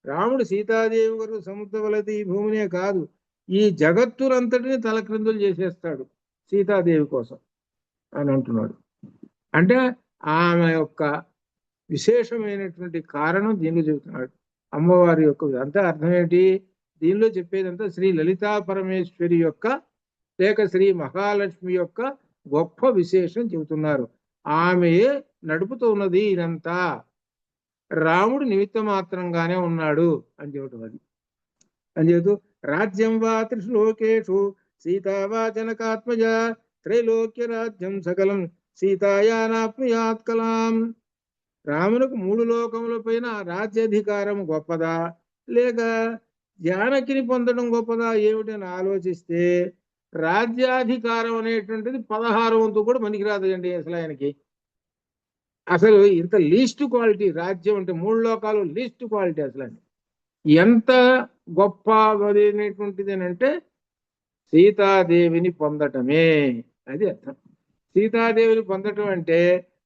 రాముడు సీతాదేవి గారు సముద్రవలతి ఈ భూమినే కాదు, ఈ జగత్తునంతటిని తలక్రిందులు చేసేస్తాడు సీతాదేవి కోసం అని అంటున్నాడు. అంటే ఆమె యొక్క విశేషమైనటువంటి కారణం దీనిలో చెబుతున్నాడు. అమ్మవారి యొక్క అంతా అర్థం ఏంటి? దీనిలో చెప్పేదంతా శ్రీ లలితా పరమేశ్వరి యొక్క లేక శ్రీ మహాలక్ష్మి యొక్క గొప్ప విశేషం చెబుతున్నారు. ఆమె నడుపుతూ ఉన్నది ఇదంతా, రాముడు నిమిత్త మాత్రంగానే ఉన్నాడు అని చెప్పటం. అది అని చెబుతూ రాజ్యం వా త్రిశ్లోకేషు సీతా వా జనకాత్మజ త్రైలోక్య రాజ్యం సకలం సీతాయానాప్నుయాత్ కలాం. రామునకు 3 లోకముల పైన రాజ్యాధికారం గొప్పదా లేక జానకిని పొందడం గొప్పదా ఏమిటని ఆలోచిస్తే రాజ్యాధికారం అనేటువంటిది 16 వంతు కూడా పనికిరాదు అండి అసలు ఆయనకి. అసలు ఇంత లీస్ట్ క్వాలిటీ రాజ్యం అంటే 3 లోకాలు లీస్ట్ క్వాలిటీ. అసలు ఎంత గొప్ప అనేటువంటిది అంటే సీతాదేవిని పొందటమే. అది అర్థం. సీతాదేవిని పొందటం అంటే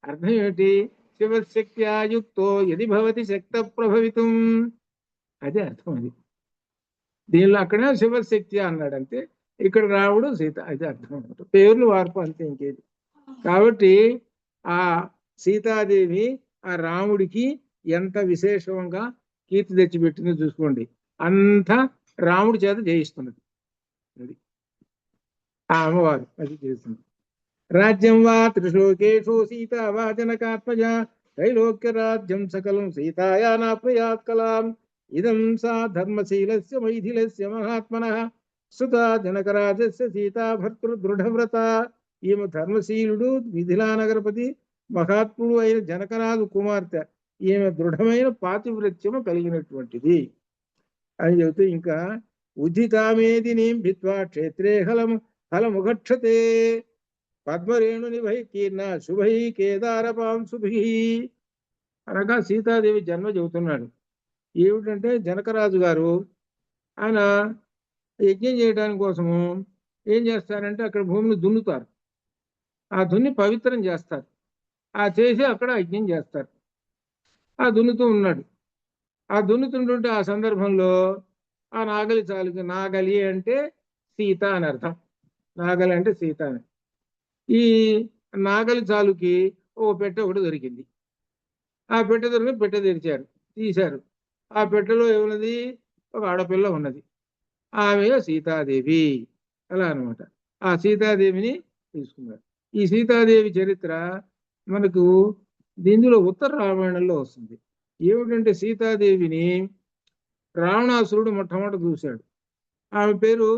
అర్థం ఏమిటి? శివశక్త్యాయుక్తో యది భవతి శక్త ప్రభవితం. అదే అర్థం. అది దీనిలో అక్కడ శివశక్తి అన్నాడు అంతే, ఇక్కడ రాముడు సీత. అదే అర్థం అన్నమాట. పేర్లు వార్పు అంతే, ఇంకేది. కాబట్టి ఆ సీతాదేవి ఆ రాముడికి ఎంత విశేషంగా కీర్తి తెచ్చిపెట్టిందో చూసుకోండి. అంతా రాముడి చేత జయిస్తున్నది. అది ఆ అమ్మవారు అది చేస్తుంది. రాజ్యం వా త్రిశ్లోకేషు సీతా వా జనకాత్మజ త్రైలోక్య రాజ్యం సకలం సీతాయానాప్నుయాత్ కలాం. ఇదం సా ధర్మశీలస్య మైథిలస్య మహాత్మనః సుతా జనకరాజస్య సీతా భర్తృ దృఢవ్రత. ఈమె ధర్మశీలుడు మిథిలా నగరపతి మహాత్ముడు అయిన జనకరాజు కుమార్తె. ఈమె దృఢమైన పాతివ్రత్యము కలిగినటువంటిది అని చెబుతూ ఇంకా ఉద్ధితామేదినీం భిత్వా క్షేత్రే హలముఘక్షతే పద్మరేణుని భై కీర్ణ శుభై కేదారపాంశుభి అనగా సీతాదేవి జన్మ చెబుతున్నాడు. ఏమిటంటే జనకరాజు గారు ఆయన యజ్ఞం చేయడానికి కోసము ఏం చేస్తారంటే అక్కడ భూమిని దున్నుతారు. ఆ దున్ని పవిత్రం చేస్తారు. ఆ చేసి అక్కడ యజ్ఞం చేస్తారు. ఆ దున్నుతూ ఉన్నాడు. ఆ దున్నుతుంటుంటే ఆ సందర్భంలో ఆ నాగలి చాలుకి, నాగలి అంటే సీత అని అర్థం. నాగలి అంటే సీత అని. ఈ నాగలి చాలుకి ఓ పెట్టె ఒకటి దొరికింది. ఆ పెట్టె దొరికి పెట్టె తెరిచారు, తీశారు. ఆ పెట్టెలో ఏమున్నది? ఒక ఆడపిల్ల ఉన్నది. ఆమె సీతాదేవి. అలా అనమాట. ఆ సీతాదేవిని తీసుకున్నారు. ఈ సీతాదేవి చరిత్ర మనకు దీనిలో ఉత్తర రామాయణంలో వస్తుంది. ఏమిటంటే సీతాదేవిని రావణాసురుడు మొట్టమొదటి చూశాడు. ఆమె పేరు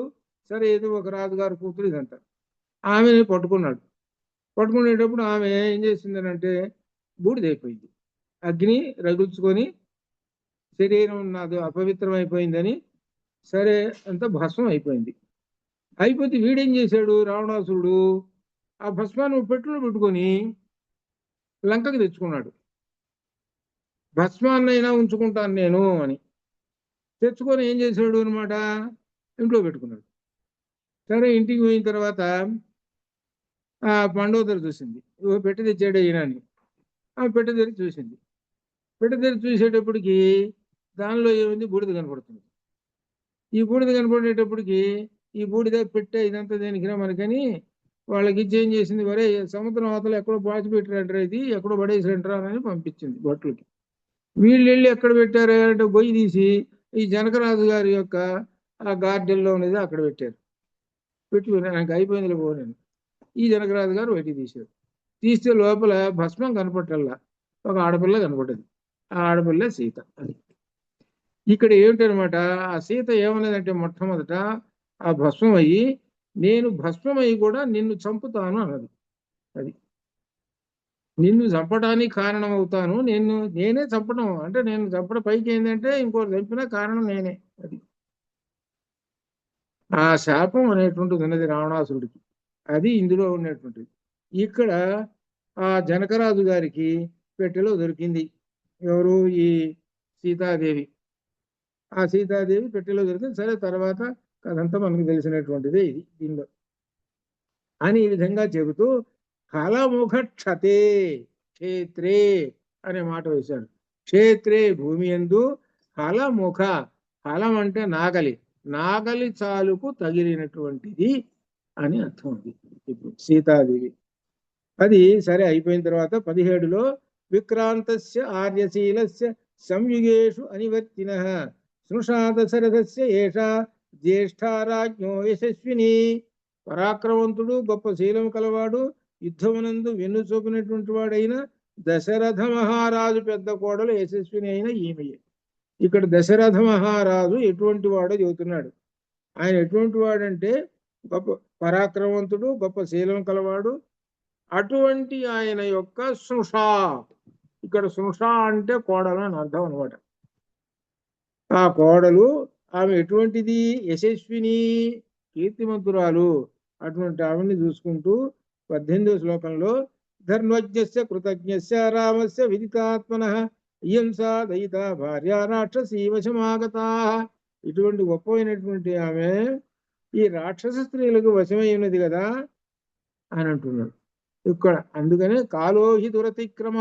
సరే ఏదో ఒక రాజుగారు కూతురు ఇదంతా. ఆమెని పట్టుకున్నాడు. పట్టుకునేటప్పుడు ఆమె ఏం చేసిందనంటే బూడిదైపోయింది. అగ్ని రగుల్చుకొని శరీరం నాది అపవిత్రమైపోయిందని సరే అంతా భస్మం అయిపోయింది. అయిపోతే వీడేం చేశాడు రావణాసురుడు? ఆ భస్మాన్ని పెట్టులో పెట్టుకొని లంకకి తెచ్చుకున్నాడు. భస్మాన్నైనా ఉంచుకుంటాను నేను అని తెచ్చుకొని ఏం చేశాడు అనమాట, ఇంట్లో పెట్టుకున్నాడు. సరే ఇంటికి పోయిన తర్వాత ఆ పండోదరి చూసింది, ఓ పెట్టె తెచ్చాడు ఈయన అని. ఆ పెట్టె తెరిచి చూసింది. పెట్టె తెరిచి చూసేటప్పటికి దానిలో ఏముంది? బూడిద కనపడుతుంది. ఈ బూడిద కనపడేటప్పటికి ఈ బూడిద పెట్టే ఇదంతా దేనికిరా మనకని వాళ్ళకి ఇచ్చి ఏం చేసింది, వరే సముద్రం అవతల ఎక్కడో పాచిపెట్టారంటారా, ఇది ఎక్కడో పడేసారంటారా అని పంపించింది బొట్లకి. వీళ్ళు వెళ్ళి ఎక్కడ పెట్టారు అంటే గొయ్యి తీసి ఈ జనకరాజు గారి యొక్క ఆ గార్డెన్లో ఉన్నది అక్కడ పెట్టారు. పెట్టి నాకు అయిపోయింది పోయాను. ఈ జనకరాజు గారు బయటికి తీశారు. తీస్తే లోపల భస్మం కనపట్టల్లా, ఒక ఆడపిల్ల కనపడ్డది. ఆ ఆడపిల్ల సీత. అది ఇక్కడ ఏమిటనమాట, ఆ సీత ఏమన్నదంటే మొట్టమొదట ఆ భస్మం అయ్యి నేను భస్మం అయ్యి కూడా నిన్ను చంపుతాను అన్నది. అది నిన్ను చంపడానికి కారణం అవుతాను, నేనే చంపడం అంటే నేను చంపడం పైకి ఏంటంటే ఇంకోటి చంపిన కారణం నేనే. అది ఆ శాపం అనేటువంటిది ఉన్నది రావణాసురుడికి, అది ఇందులో ఉన్నటువంటిది. ఇక్కడ ఆ జనకరాజు గారికి పెట్టెలో దొరికింది ఎవరు, ఈ సీతాదేవి. ఆ సీతాదేవి పెట్టెలో దొరికింది. సరే, తర్వాత అదంతా మనకు తెలిసినటువంటిదే ఇది దీనిలో అని ఈ విధంగా చెబుతూ ఫలముఖ క్షతే క్షేత్రే అనే మాట వేశాడు. క్షేత్రే భూమి యందు ఫలముఖ, ఫలం అంటే నాగలి, నాగలి చాలుకు తగిలినటువంటిది అని అర్థం ఉంది ఇప్పుడు సీతాదేవి. అది సరే అయిపోయిన తర్వాత 17లో విక్రాంతస్య ఆర్యశీలస్య సంయుగేషు అనివర్తిన స్నుషా దశరథస్య ఏషా జ్యేష్ఠారాజ్ఞో యశస్విని. పరాక్రమంతుడు గొప్ప శీలం కలవాడు యుద్ధమునందు వెన్ను చూపినటువంటి వాడైన దశరథ మహారాజు పెద్ద కోడలు యశస్విని అయిన ఈమెయే. ఇక్కడ దశరథ మహారాజు ఎటువంటి వాడో చెబుతున్నాడు. ఆయన ఎటువంటి వాడంటే గొప్ప పరాక్రమవంతుడు, గొప్ప శీలం కలవాడు. అటువంటి ఆయన యొక్క స్నుషా, ఇక్కడ స్నుషా అంటే కోడలు అని అర్థం అనమాట. ఆ కోడలు ఆమె ఎటువంటిది, యశస్విని, కీర్తిమంతురాలు. అటువంటి ఆమెని చూసుకుంటూ 18వ శ్లోకంలో ధర్మజ్ఞస్య కృతజ్ఞస్య రామస్య విదితాత్మనః ఇయం సా దయిత భార్య రాక్షసీ వశమాగతా. ఇటువంటి గొప్పమైనటువంటి ఆమె ఈ రాక్షస స్త్రీలకు వశమై ఉన్నది కదా అని అంటున్నాడు ఇక్కడ. అందుకనే కాలోహి దురతిక్రమ,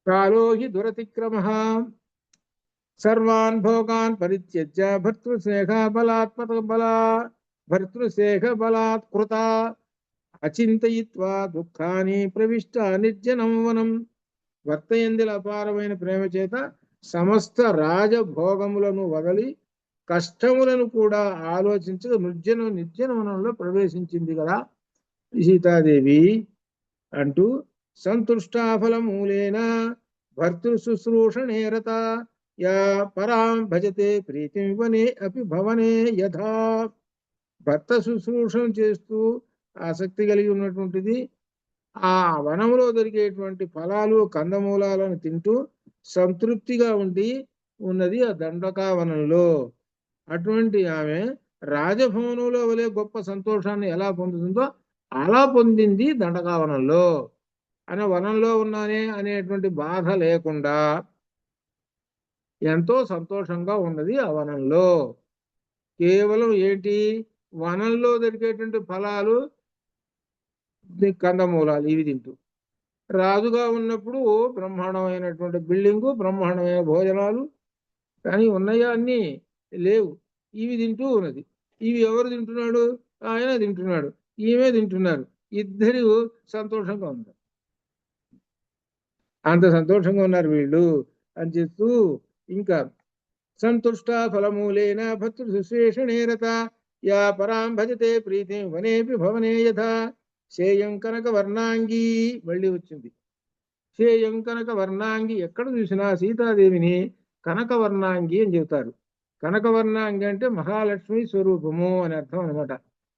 కాలోహి దురతిక్రమ సర్వాన్ భోగాన్ పరిత్యజ్య భర్తృస్నేహ బలాత్కృత అచింతయిత్వా దుఃఖాని ప్రవిష్ట నిర్జనం వనం. భర్త యందు అపారమైన ప్రేమ చేత సమస్త రాజభోగములను వదలి కష్టములను కూడా ఆలోచించక నిర్జనవనంలో ప్రవేశించింది కదా సీతాదేవి అంటూ సంతుష్టాఫలమూలేన భర్తృ శుశ్రూషణే రత యా పరాం భజతే ప్రీతిం వనే అపి భవనే యథా. భర్త శుశ్రూషణ చేస్తూ ఆసక్తి కలిగి ఉన్నటువంటిది ఆ వనంలో దొరికేటువంటి ఫలాలు కందమూలాలను తింటూ సంతృప్తిగా ఉన్నది ఆ దండకావనంలో. అటువంటి ఆమె రాజభవనంలో వలె గొప్ప సంతోషాన్ని ఎలా పొందుతుందో అలా పొందింది దండకావనంలో. అనే వనంలో ఉన్నానే అనేటువంటి బాధ లేకుండా ఎంతో సంతోషంగా ఉన్నది ఆ వనంలో. కేవలం ఏంటి, వనంలో దొరికేటువంటి ఫలాలు, కందమూలాలు ఇవి తింటూ. రాజుగా ఉన్నప్పుడు బ్రహ్మాండమైనటువంటి బిల్డింగు, బ్రహ్మాండమైన భోజనాలు, కానీ ఉన్నాయా అన్నీ లేవు. ఇవి తింటూ ఉన్నది. ఇవి ఎవరు తింటున్నాడు, ఆయన తింటున్నాడు, ఈమె తింటున్నారు. ఇద్దరు సంతోషంగా ఉన్నారు. అంత సంతోషంగా ఉన్నారు వీళ్ళు అని చెప్తూ ఇంకా సంతుష్ట ఫలమూలేన భర్తృ శుశ్రూషణే రత యా పరాం భజతే ప్రీతిం వనేపి భవనే యథా. శేయం కనక వర్ణాంగి మళ్ళీ వచ్చింది. శేయం కనక వర్ణాంగి, ఎక్కడ చూసినా సీతాదేవిని కనకవర్ణాంగి అని చెబుతారు. కనకవర్ణాంగి అంటే మహాలక్ష్మి స్వరూపము అని అర్థం అనమాట.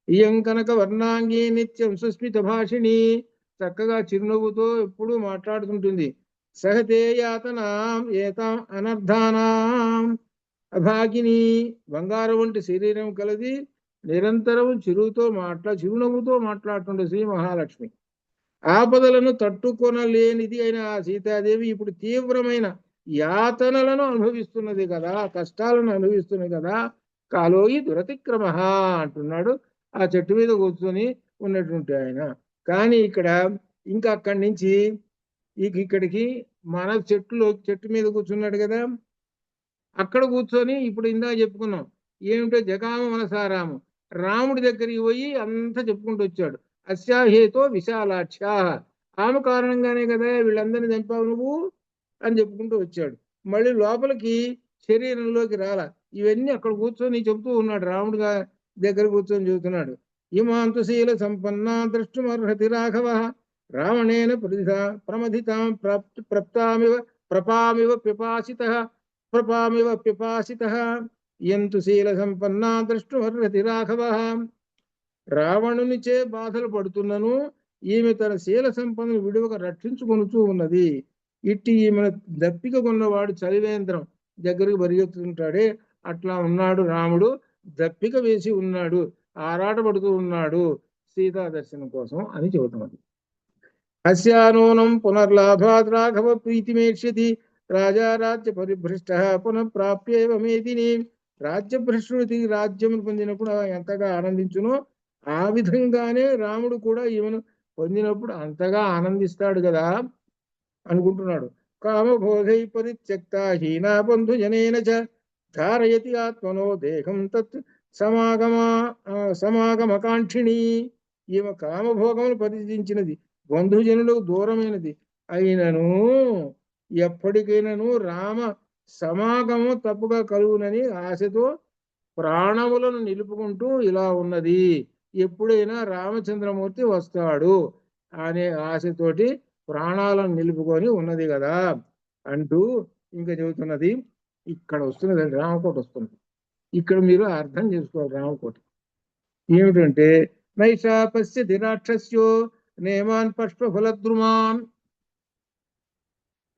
ఇయం కనకవర్ణాంగి నిత్యం సుస్మిత భాషిణి, చక్కగా చిరునవ్వుతో ఎప్పుడూ మాట్లాడుతుంటుంది. సహతే యాతనాం ఏతాం అనర్థానాం అభాగిని, బంగారం వంటి శరీరం కలది, నిరంతరం చిరునవ్వుతో మాట్లాడుతుండే శ్రీ మహాలక్ష్మి. ఆపదలను తట్టుకొనలేనిది అయిన ఆ సీతాదేవి ఇప్పుడు తీవ్రమైన యాతనలను అనుభవిస్తున్నది కదా, కష్టాలను అనుభవిస్తున్నది కదా. కాలోయి దురతిక్రమ అంటున్నాడు ఆ చెట్టు మీద కూర్చొని ఉన్నటువంటి ఆయన. కానీ ఇక్కడ ఇంకా అక్కడి నుంచి ఇక్కడికి మన చెట్టు మీద కూర్చున్నాడు కదా, అక్కడ కూర్చొని ఇప్పుడు ఇందాక చెప్పుకున్నాం ఏమిటో జగామ మనసారాము, రాముడి దగ్గరికి పోయి అంతా చెప్పుకుంటూ వచ్చాడు. అస్యాహేతో విశాలాక్ష, ఆమె కారణంగానే కదా వీళ్ళందరినీ చంపావు నువ్వు అని చెప్పుకుంటూ వచ్చాడు. మళ్ళీ లోపలికి శరీరంలోకి రాలా. ఇవన్నీ అక్కడ కూర్చొని చెబుతూ ఉన్నాడు, రాముడిగా దగ్గర కూర్చొని చెబుతున్నాడు. ఇమాంతుశీల సంపన్న ద్రష్టుమర్హతి రాఘవ రావణేన ప్రమథితాం ప్రపామివ పిపాసిత ఎంతు శీల సంపన్నా ద్రష్టుమర్హతి రాఘవ. రావణునిచే బాధలు పడుతున్నను ఈమె తన శీల సంపదను విడువక రక్షించుకొనుచూ ఉన్నది. ఇట్టి ఈమె దప్పిక కొన్నవాడు చలివేంద్రం దగ్గరికి పరిగెత్తుతుంటాడే అట్లా ఉన్నాడు రాముడు. దప్పిక వేసి ఉన్నాడు, ఆరాటపడుతూ ఉన్నాడు సీతా దర్శనం కోసం అని చెబుతున్నది. అస్యానూనం పునర్లాభాద్ రాఘవ ప్రీతిమేష్యతి రాజా రాజ్య పరిభ్రష్ట పునః ప్రాప్యేవ మేదిని. రాజ్యభ్రష్టుడికి రాజ్యం పొందినప్పుడు ఎంతగా ఆనందించునో ఆ విధంగానే రాముడు కూడా ఈమెను పొందినప్పుడు అంతగా ఆనందిస్తాడు కదా అనుకుంటున్నాడు. కామబోధై పరిత్యక్త హీనా బంధు జనేన చ ధారయతి ఆత్మనో దేహం తత్ సమాగమకాంక్షిణి. ఈమె కామభోగములు పరిత్యజించినది, బంధుజనులకు దూరమైనది అయినను ఎప్పటికైనాను రామ సమాగమం తప్పుగా కలుగునని ఆశతో ప్రాణములను నిలుపుకుంటూ ఇలా ఉన్నది. ఎప్పుడైనా రామచంద్రమూర్తి వస్తాడు అనే ఆశతోటి ప్రాణాలను నిలుపుకొని ఉన్నది కదా అంటూ ఇంకా చెబుతున్నది. ఇక్కడ వస్తున్నది రామకోట వస్తున్నది. ఇక్కడ మీరు అర్థం చేసుకోవాలి. రామకోట ఏమిటంటే నైషా పశ్యతి రాక్షస్యో నేమాన్ పుష్పఫలద్రుమాన్.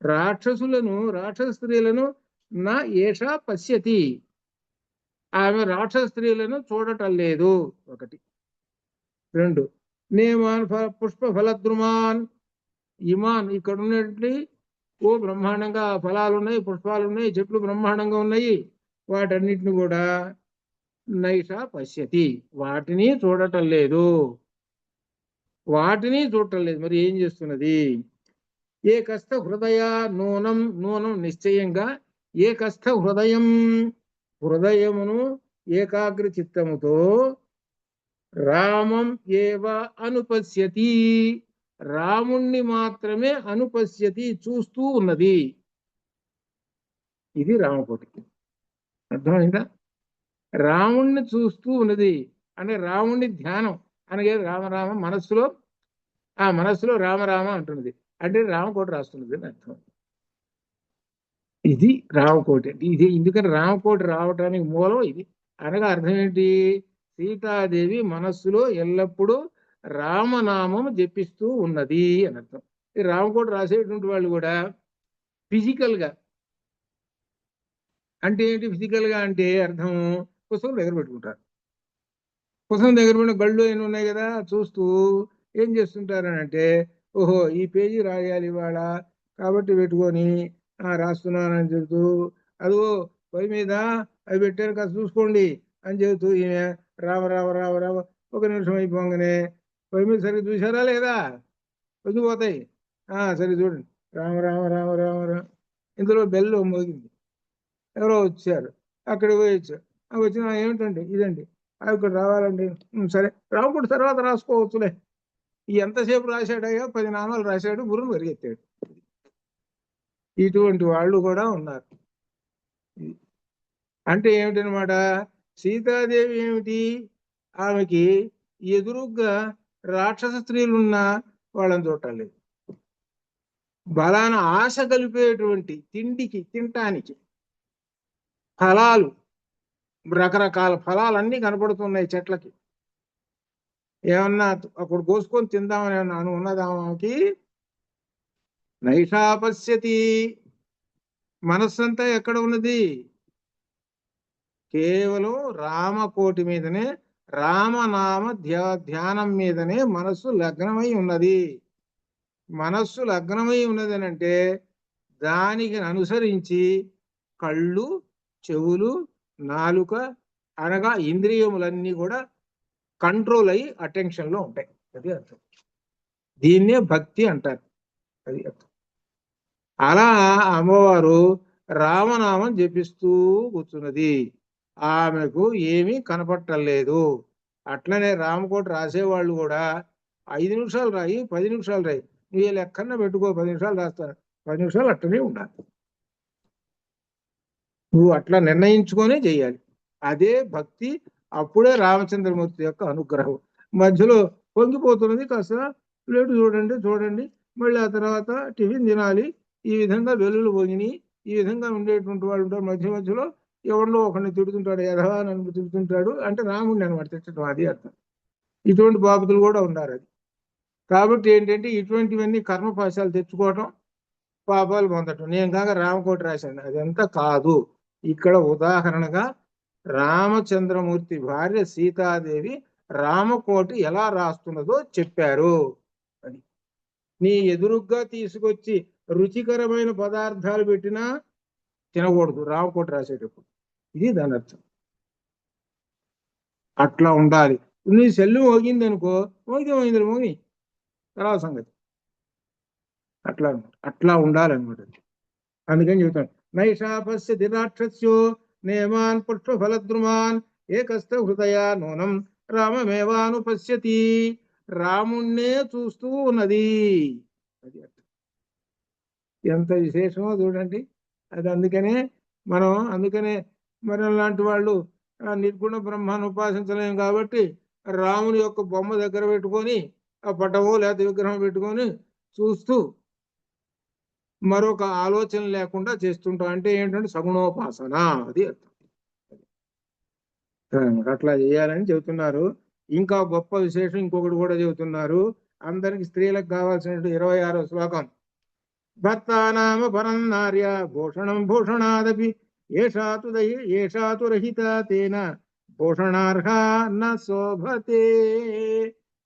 రాక్షసులను, రాక్షస స్త్రీలను నా ఏషా పశ్యతి, ఆమె రాక్షస స్త్రీలను చూడటం లేదు. ఒకటి. రెండు, నేమాన్ పుష్పఫలద్రుమాన్. ఇమాన్ ఇక్కడ ఉన్నట్టు ఓ బ్రహ్మాండంగా ఫలాలు ఉన్నాయి, పుష్పాలు ఉన్నాయి, చెట్లు బ్రహ్మాండంగా ఉన్నాయి. వాటన్నిటిని కూడా నైషా పశ్యతి, వాటిని చూడటం లేదు. వాటిని చూడటం లేదు. మరి ఏం చేస్తున్నది? ఏకస్థ హృదయ నూనం, నూనం నిశ్చయంగా, ఏకస్థ హృదయం, హృదయమును ఏకాగ్ర చిత్తముతో రామం ఏవ అనుపశ్యతి, రాముణ్ణి మాత్రమే అనుపశ్యతి చూస్తూ ఉన్నది. ఇది రామకోటి. అర్థమైందా? రాముణ్ణి చూస్తూ ఉన్నది అంటే రాముణ్ణి ధ్యానం అనగా రామరామ మనస్సులో, ఆ మనస్సులో రామరామ అంటున్నది అంటే రామకోటి రాస్తున్నది అని అర్థం. ఇది రామకోటి. ఇది ఎందుకని రామకోటి రావటానికి మూలం ఇది అనగా అర్థం ఏంటి? సీతాదేవి మనస్సులో ఎల్లప్పుడూ రామనామం జపిస్తూ ఉన్నది అని అర్థం. ఈ రామకోటి రాసేటువంటి వాళ్ళు కూడా ఫిజికల్గా అంటే ఏంటి? ఫిజికల్గా అంటే అర్థం పుస్తకం దగ్గర పెట్టుకుంటారు. పుస్తకం దగ్గర పెట్టిన గళ్ళు ఎన్ని ఉన్నాయి కదా చూస్తూ ఏం చేస్తుంటారని అంటే, ఓహో ఈ పేజీ రాయాలి ఇవాళ కాబట్టి పెట్టుకొని రాస్తున్నానని చెబుతూ, అదిగో పొయ్యి మీద అవి పెట్టారు కాదు చూసుకోండి అని చెబుతూ ఈమె రామ రామ రామ రామ. ఒక నిమిషం అయిపోగానే పొయ్యి మీద సరిగ్గా చూసారా లేదా, పొద్దుపోతాయి. సరే చూడండి, రామ రామ రామ రామ రామ. ఇందులో బెల్లు మోగింది, ఎవరో వచ్చారు, అక్కడికి పోయొచ్చు. వచ్చిన ఏమిటండి? ఇదండి, ఇక్కడ రావాలండి. సరే రాముడు తర్వాత రాసుకోవచ్చులే. ఎంతసేపు రాశాడయ్యా? 10 నామాలు రాశాడు, గురువు పరిగెత్తాడు. ఇటువంటి వాళ్ళు కూడా ఉన్నారు. అంటే ఏమిటనమాట? సీతాదేవి ఏమిటి, ఆమెకి ఎదురుగ్గా రాక్షస స్త్రీలున్న వాళ్ళని చూడటం లేదు. బలాన ఆశ కలిపేటువంటి తిండికి, తినటానికి ఫలాలు, రకరకాల ఫలాలన్నీ కనపడుతున్నాయి చెట్లకి. ఏమన్నా అప్పుడు కోసుకొని తిందామని ఏమన్నా ఉన్నదామాకి? నైషా పశ్యతి. మనస్సంతా ఎక్కడ ఉన్నది? కేవలం రామకోటి మీదనే, రామనామ ధ్యానం మీదనే మనస్సు లగ్నమై ఉన్నది. మనస్సు లగ్నమై ఉన్నది అని అంటే దానికి అనుసరించి కళ్ళు, చెవులు, నాలుక అనగా ఇంద్రియములన్నీ కూడా కంట్రోల్ అయ్యి అటెన్షన్లో ఉంటాయి. అది అర్థం. దీన్నే భక్తి అంటారు. అది అర్థం. అలా అమ్మవారు రామనామం జపిస్తూ కూర్చున్నది. ఆమెకు ఏమీ కనపట్టలేదు. అట్లనే రామకోట రాసేవాళ్ళు కూడా 5 నిమిషాలు రాయి, 10 నిమిషాలు రాయి, నువ్వు లెక్కన పెట్టుకో, 10 నిమిషాలు రాస్తారు. 10 నిమిషాలు అట్లనే ఉండాలి. నువ్వు అట్లా నిర్ణయించుకొని చెయ్యాలి. అదే భక్తి. అప్పుడే రామచంద్రమూర్తి యొక్క అనుగ్రహం. మధ్యలో పొంగిపోతున్నది, కాస్త ప్లేటు చూడండి చూడండి, మళ్ళీ ఆ తర్వాత టిఫిన్ తినాలి, ఈ విధంగా వెల్లులు పోగిని, ఈ విధంగా ఉండేటువంటి వాళ్ళు ఉంటారు. మధ్య మధ్యలో ఎవరిలో ఒకరిని తిడుతుంటాడు, యథవా నన్ను తిడుతుంటాడు అంటే రాముడిని అనమాట తిట్టడం. అది అర్థం. ఇటువంటి బాబుతులు కూడా ఉన్నారు. అది కాబట్టి ఏంటంటే ఇటువంటివన్నీ కర్మపాశాలు తెచ్చుకోవటం, పాపాలు పొందటం. నేను కాక రామకోటి రాశాను, అదంతా కాదు. ఇక్కడ ఉదాహరణగా రామచంద్రమూర్తి భార్య సీతాదేవి రామకోటి ఎలా రాస్తున్నదో చెప్పారు. అది నీ ఎదురుగ్గా తీసుకొచ్చి రుచికరమైన పదార్థాలు పెట్టినా తినకూడదు రామకోటి రాసేటప్పుడు. ఇది దాని అర్థం. అట్లా ఉండాలి. నీ సెల్లు మోగింది అనుకో, మోగితే మోగి తర్వాత సంగతి. అట్లా ఉండాలన్నమాట. అందుకని చెబుతాను, నైషాపశ్యతి రాక్షస్యో నేమాన్ పుష్పఫలద్రుమాన్ ఏకస్థ హృదయ నూనం రామమేవానుపశ్యతి. రాముణ్ణే చూస్తూ ఉన్నది. అది ఎంత విశేషమో చూడండి. అది అందుకనే మరి లాంటి వాళ్ళు నిర్గుణ బ్రహ్మాన్ని ఉపాసించలేము కాబట్టి రాముని యొక్క బొమ్మ దగ్గర పెట్టుకొని ఆ పటమో లేకపోతే విగ్రహం పెట్టుకొని చూస్తూ మరొక ఆలోచన లేకుండా చేస్తుంటాం. అంటే ఏంటంటే సగుణోపాసన. అది అర్థం. అట్లా చేయాలని చెబుతున్నారు. ఇంకా గొప్ప విశేషం ఇంకొకటి కూడా చెబుతున్నారు. అందరికి స్త్రీలకు కావాల్సిన 26వ శ్లోకం. భర్తానామ పరం నార్య భూషణం భూషణాదపి ఏషాతు రహిత తేన భూషణార్హ న శోభతే.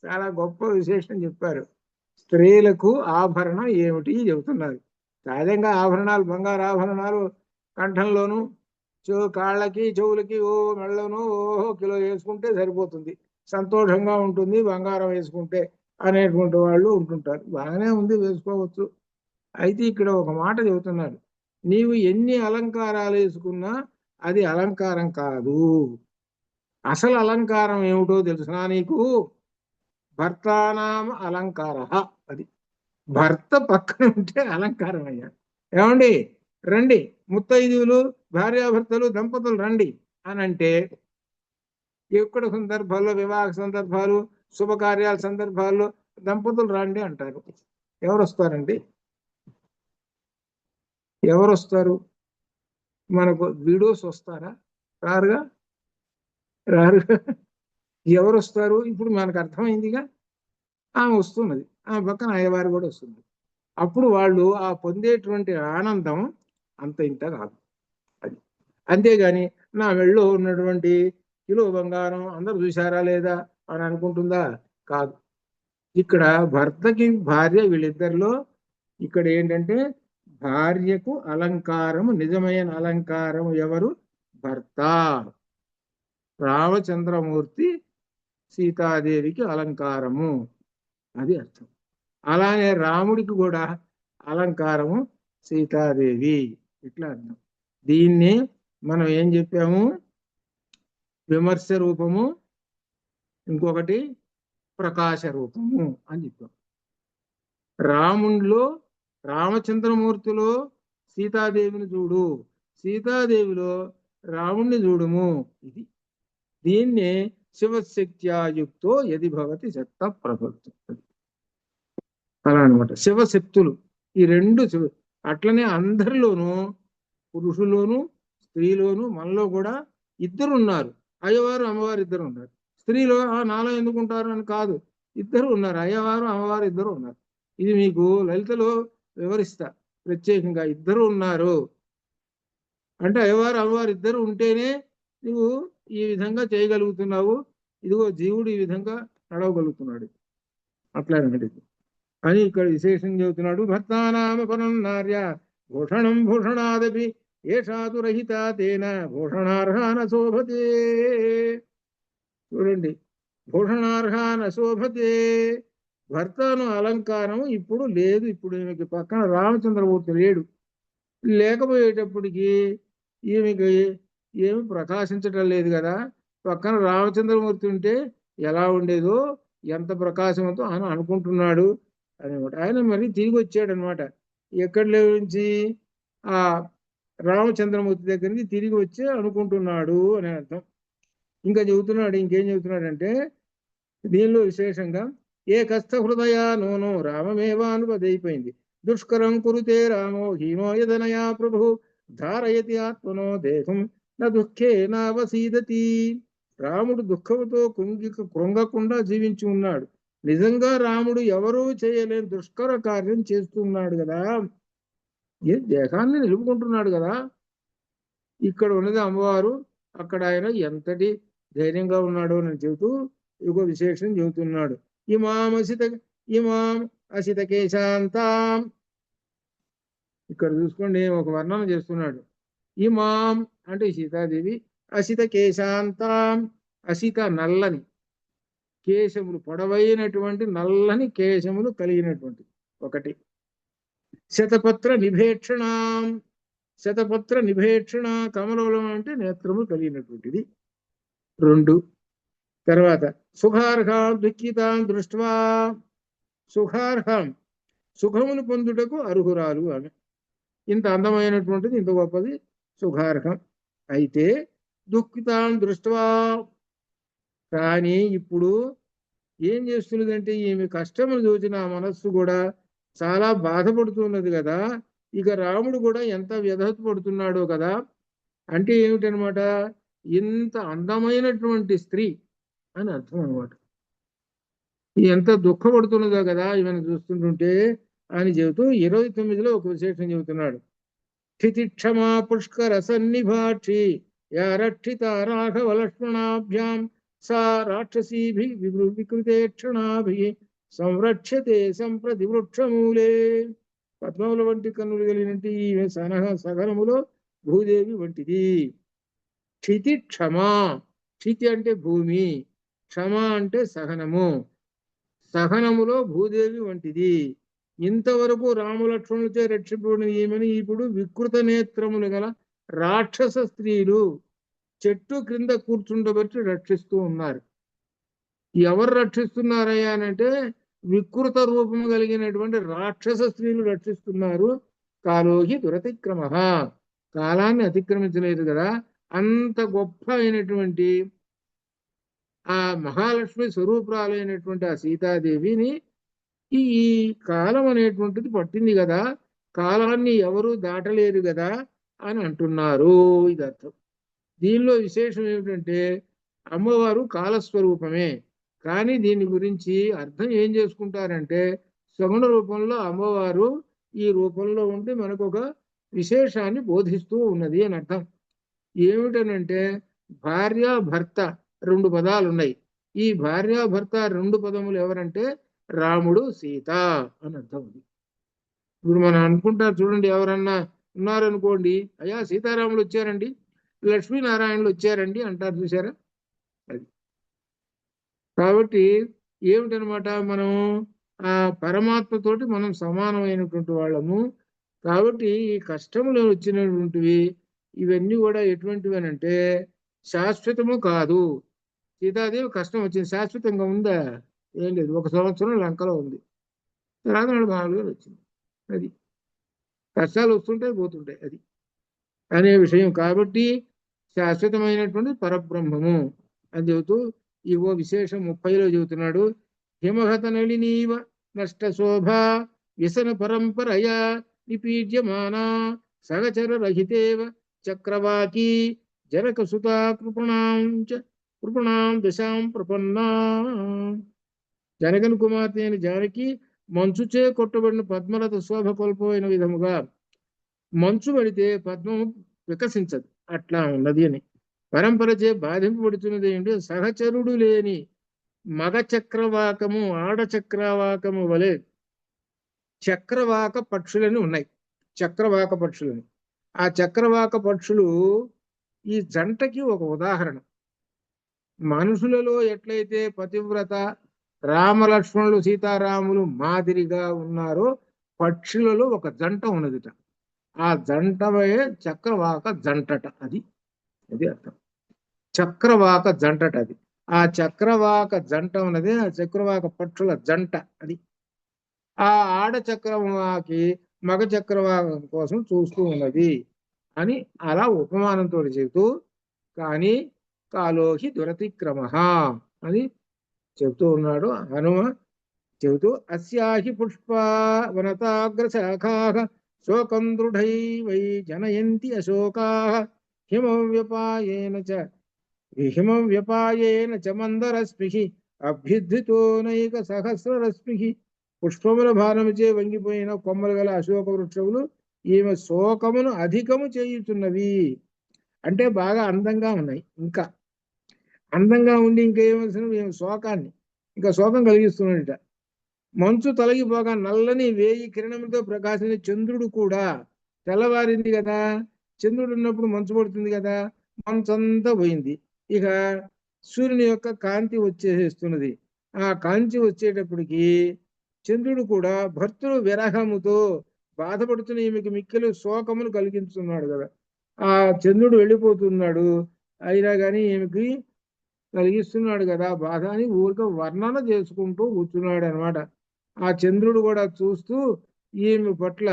చాలా గొప్ప విశేషం చెప్పారు. స్త్రీలకు ఆభరణం ఏమిటి చెబుతున్నారు. సహజంగా ఆభరణాలు, బంగారు ఆభరణాలు కంఠంలోను, కాళ్ళకి చెవులకి మెళ్ళను కిలో వేసుకుంటే సరిపోతుంది, సంతోషంగా ఉంటుంది బంగారం వేసుకుంటే అనేటువంటి వాళ్ళు ఉంటుంటారు. బాగానే ఉంది, వేసుకోవచ్చు. అయితే ఇక్కడ ఒక మాట చెబుతున్నారు, నీవు ఎన్ని అలంకారాలు వేసుకున్నా అది అలంకారం కాదు. అసలు అలంకారం ఏమిటో తెలుసునా నీకు? భర్తానామ అలంకార. అది భర్త పక్కన ఉంటే అలంకారం అయ్యా. ఏమండి రండి, ముత్తైదువులు, భార్యాభర్తలు, దంపతులు రండి అని అంటే ఎక్కడ సందర్భాల్లో, వివాహ సందర్భాలు, శుభకార్యాల సందర్భాల్లో దంపతులు రండి అంటారు. ఎవరు వస్తారండి? ఎవరు వస్తారు? మనకు వీడియోస్ వస్తారా? రారుగా. ఎవరు వస్తారు? ఇప్పుడు మనకు అర్థమైందిగా, ఆమె వస్తున్నది, ఆమె పక్కన అయ్యవారు కూడా వస్తుంది. అప్పుడు వాళ్ళు ఆ పొందేటువంటి ఆనందం అంత ఇంత కాదు. అది అంతేగాని నా మెళ్ళో ఉన్నటువంటి కిలో బంగారం అందరూ చూశారా లేదా అని అనుకుంటుందా? కాదు. ఇక్కడ భర్తకి భార్య, వీళ్ళిద్దరిలో ఇక్కడ ఏంటంటే భార్యకు అలంకారము, నిజమైన అలంకారము ఎవరు? భర్త. రామచంద్రమూర్తి సీతాదేవికి అలంకారము, అది అర్థం. అలానే రాముడికి కూడా అలంకారము సీతాదేవి, ఇట్లా అర్థం. దీన్ని మనం ఏం చెప్పాము? విమర్శ రూపము, ఇంకొకటి ప్రకాశ రూపము అని చెప్పాం. రాముడిలో, రామచంద్రమూర్తిలో సీతాదేవిని చూడు, సీతాదేవిలో రాముణ్ణి చూడుము. ఇది దీన్ని శివశక్త్యాయుక్తో యది భవతి శక్త ప్రభక్తి. అలా అనమాట. శివశక్తులు ఈ రెండు. అట్లనే అందరిలోనూ, పురుషులోను స్త్రీలోను, మనలో కూడా ఇద్దరు ఉన్నారు. అయ్యవారు అమ్మవారు ఇద్దరు ఉన్నారు. స్త్రీలో నాలో ఎందుకుంటారు అని కాదు, ఇద్దరు ఉన్నారు. అయ్యవారు అమ్మవారు ఇద్దరు ఉన్నారు. ఇది మీకు లలితలో వివరిస్తా ప్రత్యేకంగా. ఇద్దరు ఉన్నారు అంటే అయ్యవారు అమ్మవారు ఇద్దరు ఉంటేనే నువ్వు ఈ విధంగా చేయగలుగుతున్నావు. ఇదిగో జీవుడు ఈ విధంగా నడవగలుగుతున్నాడు. అట్లాంటి అని ఇక్కడ విశేషం చెబుతున్నాడు. భర్తానామ పరం నార్య భూషణం భూషణాదపి ఏషాతు రహిత తేన భూషణార్హాన శోభతే. చూడండి, భూషణార్హాన శోభతే. భర్తను అలంకారం ఇప్పుడు లేదు. ఇప్పుడు ఈమెకి పక్కన రామచంద్రమూర్తి లేడు. లేకపోయేటప్పటికి ఈమెకి ఏమి ప్రకాశించటం లేదు కదా. పక్కన రామచంద్రమూర్తి ఉంటే ఎలా ఉండేదో, ఎంత ప్రకాశంతో అని అనుకుంటున్నాడు అనమాట. ఆయన మరి తిరిగి వచ్చాడు అనమాట. ఎక్కడి నుంచి? ఆ రామచంద్రమూర్తి దగ్గర నుంచి తిరిగి వచ్చి అనుకుంటున్నాడు అని అర్థం. ఇంకా చెబుతున్నాడు, ఇంకేం చెబుతున్నాడంటే దీనిలో విశేషంగా ఏకస్థ హృదయ నూనో రామమేవానుపదైపోయింది. దుష్కరం కురుతే రామో హీనో యదనయా ప్రభు ధారయతి ఆత్మనో దేహం నా దుఃఖే నావసీదతి. రాముడు దుఃఖంతో కృంగకుండా జీవించి ఉన్నాడు. నిజంగా రాముడు ఎవరూ చేయలేని దుష్కర కార్యం చేస్తున్నాడు కదా, ఏ దేహాన్ని నిలుపుకుంటున్నాడు కదా. ఇక్కడ ఉన్నది అమ్మవారు, అక్కడ ఆయన ఎంతటి ధైర్యంగా ఉన్నాడో అని చెబుతూ ఇంకో విశేషం చెబుతున్నాడు. ఇమాం అసిత కేశాంతాం, ఇక్కడ చూసుకోండి ఒక వర్ణన చేస్తున్నాడు. ఇమాం అంటే సీతాదేవి, అసిత కేశాంతాం, అసిత నల్లని కేశములు, పొడవైనటువంటి నల్లని కేశములు కలిగినటువంటి ఒకటి. శతపత్ర నిభేక్షణాం, శతపత్ర నిభేక్షణ, కమలవలం అంటే నేత్రము కలిగినటువంటిది 2. తర్వాత సుఖార్హాం దుఃఖితాం దృష్ట్వా, సుఖార్హం సుఖమును పొందుటకు అర్హురాలు ఆమె. ఇంత అందమైనటువంటిది, ఇంత గొప్పది సుఖార్హం. అయితే దుఃఖితాం దృష్ట్వా, కానీ ఇప్పుడు ఏం చేస్తున్నదంటే ఈమె కష్టములు చూసిన ఆ మనస్సు కూడా చాలా బాధపడుతున్నది కదా. ఇక రాముడు కూడా ఎంత వ్యధపడుతున్నాడో కదా. అంటే ఏమిటనమాట, ఇంత అందమైనటువంటి స్త్రీ అని అర్థం అనమాట. ఎంత దుఃఖపడుతున్నదో కదా ఈమెను చూస్తుంటుంటే అని చెబుతూ 29లో ఒక విశేషం చెబుతున్నాడు. క్షితిక్షమా పుష్కర సన్నిభాక్షి యా రక్షిత రాఘవ లక్ష్మణాభ్యాం సా రాక్షసీభి వికృతేక్షణాభి సంరక్ష్యతే సంప్రతి వృక్షమూలే. పద్మముల వంటి కన్నులు కలిగినట్టు ఈ సగనములో భూదేవి వంటిది. క్షితి క్షమా, క్షితి అంటే భూమి, క్షమ అంటే సహనము, సహనములో భూదేవి వంటిది. ఇంతవరకు రామలక్ష్మణులతో రక్షింపబడిన ఈమెను ఇప్పుడు వికృత నేత్రములు గల రాక్షస స్త్రీలు చెట్టు క్రింద కూర్చుండబెట్టి రక్షిస్తూ ఉన్నారు. ఎవరు రక్షిస్తున్నారయ్యా అంటే వికృత రూపము కలిగినటువంటి రాక్షస స్త్రీలు రక్షిస్తున్నారు. కాలోహి దురతిక్రమ, కాలాన్ని అతిక్రమించలేదు కదా. అంత గొప్ప అయినటువంటి ఆ మహాలక్ష్మి స్వరూపురాలైనటువంటి ఆ సీతాదేవిని ఈ కాలం అనేటువంటిది పట్టింది కదా, కాలాన్ని ఎవరు దాటలేరు కదా అని అంటున్నారు. ఇది అర్థం. దీనిలో విశేషం ఏమిటంటే అమ్మవారు కాలస్వరూపమే, కానీ దీని గురించి అర్థం ఏం చేసుకుంటారంటే సగుణ రూపంలో అమ్మవారు ఈ రూపంలో ఉండి మనకు ఒక విశేషాన్ని బోధిస్తూ ఉన్నది అని అర్థం. ఏమిటనంటే భార్య భర్త 2 పదాలు ఉన్నాయి. ఈ భార్య భర్త 2 పదములు ఎవరంటే రాముడు సీత అని అర్థం. ఇప్పుడు మనం అనుకుంటారు చూడండి, ఎవరన్నా ఉన్నారనుకోండి, అయ్యా సీతారాములు వచ్చారండి, లక్ష్మీనారాయణులు వచ్చారండి అంటారు, చూసారా. అది కాబట్టి ఏమిటనమాట, మనం ఆ పరమాత్మతోటి మనం సమానమైనటువంటి వాళ్ళము. కాబట్టి ఈ కష్టములు వచ్చినటువంటివి ఇవన్నీ కూడా ఎటువంటివి అంటే శాశ్వతము కాదు. సీతాదేవి కష్టం వచ్చింది, శాశ్వతంగా ఉందా? ఏం లేదు. 1 సంవత్సరం లంకలో ఉంది, తర్వాత 4 వేలు వచ్చింది. అది కష్టాలు వస్తుంటాయి పోతుంటాయి, అది అనే విషయం. కాబట్టి శాశ్వతమైనటువంటి పరబ్రహ్మము అని చెబుతూ ఇవో విశేషం 30లో చెబుతున్నాడు. హిమహత నళినీవ నష్ట శోభ వ్యసన పరంపరయా నిపీడ్యమానా సహచర రహితేవ చక్రవాకీ జనక సుతా కృపణాం దశాం ప్రపన్నా. జనగన్ కుమార్తె అయిన జానకి మంచుచే కొట్టబడిన పద్మలత శోభ కోల్పోయిన విధముగా, మంచు పడితే పద్మము వికసించదు, అట్లా ఉన్నది అని. పరంపరచే బాధింపబడుతున్నది ఏంటి, సహచరుడు లేని మగ చక్రవాకము ఆడ చక్రవాకము వలె చక్రవాక పక్షులని ఉన్నాయి. చక్రవాక పక్షులని, ఆ చక్రవాక పక్షులు ఈ జంటకి ఒక ఉదాహరణ. మనుషులలో ఎట్లయితే పతివ్రత రామలక్ష్మణులు సీతారాములు మాదిరిగా ఉన్నారో పక్షులలో ఒక జంట ఉన్నదిట. ఆ జంటవే చక్రవాక జంటట. అది అర్థం, చక్రవాక జంటట అది. ఆ చక్రవాక జంట ఉన్నది ఆ చక్రవాక పక్షుల జంట. అది ఆ ఆడ చక్రవాకి మగ చక్రవాకం కోసం చూస్తూ ఉన్నది అని అలా ఉపమానంతో చెబుతూ, కానీ కాలోహి దురతిక్రమ అని చెబుతూ ఉన్నాడు హనుమ. చెబుతూ అస్యాహి పుష్ప వనతాగ్ర శాఖాః శోకం దృఢై వై జనయంతి అశోకాః హిమం వ్యపాయేన చ మందరస్పృహి అభ్యుద్ధితోనైక సహస్ర రశ్మి పుష్పముల భారముచే వంగిపోయిన కొమ్మలు గల అశోక వృక్షములు ఈమె శోకమును అధికము చేయుచున్నవి. అంటే బాగా అందంగా ఉన్నాయి. ఇంకా అందంగా ఉండి ఇంకేమవలసిన ఈమె శోకాన్ని ఇంకా శోకం కలిగిస్తున్నాడట. మంచు తొలగిపోగా నల్లని వేయి కిరణములతో ప్రకాశించే చంద్రుడు కూడా, తెల్లవారింది కదా, చంద్రుడు ఉన్నప్పుడు మంచు పడుతుంది కదా, మంచు అంతా పోయింది. ఇక సూర్యుని యొక్క కాంతి వచ్చేస్తున్నది. ఆ కాంతి వచ్చేటప్పటికి చంద్రుడు కూడా భర్తృ విరహముతో బాధపడుతున్న ఈమెకి మిక్కిలి శోకమును కలిగించున్నాడు కదా. ఆ చంద్రుడు వెళ్ళిపోతున్నాడు, అయినా కానీ ఈమెకి కలిగిస్తున్నాడు కదా బాధ అని ఊరిక వర్ణన చేసుకుంటూ కూర్చున్నాడు అనమాట. ఆ చంద్రుడు కూడా చూస్తూ ఈమె పట్ల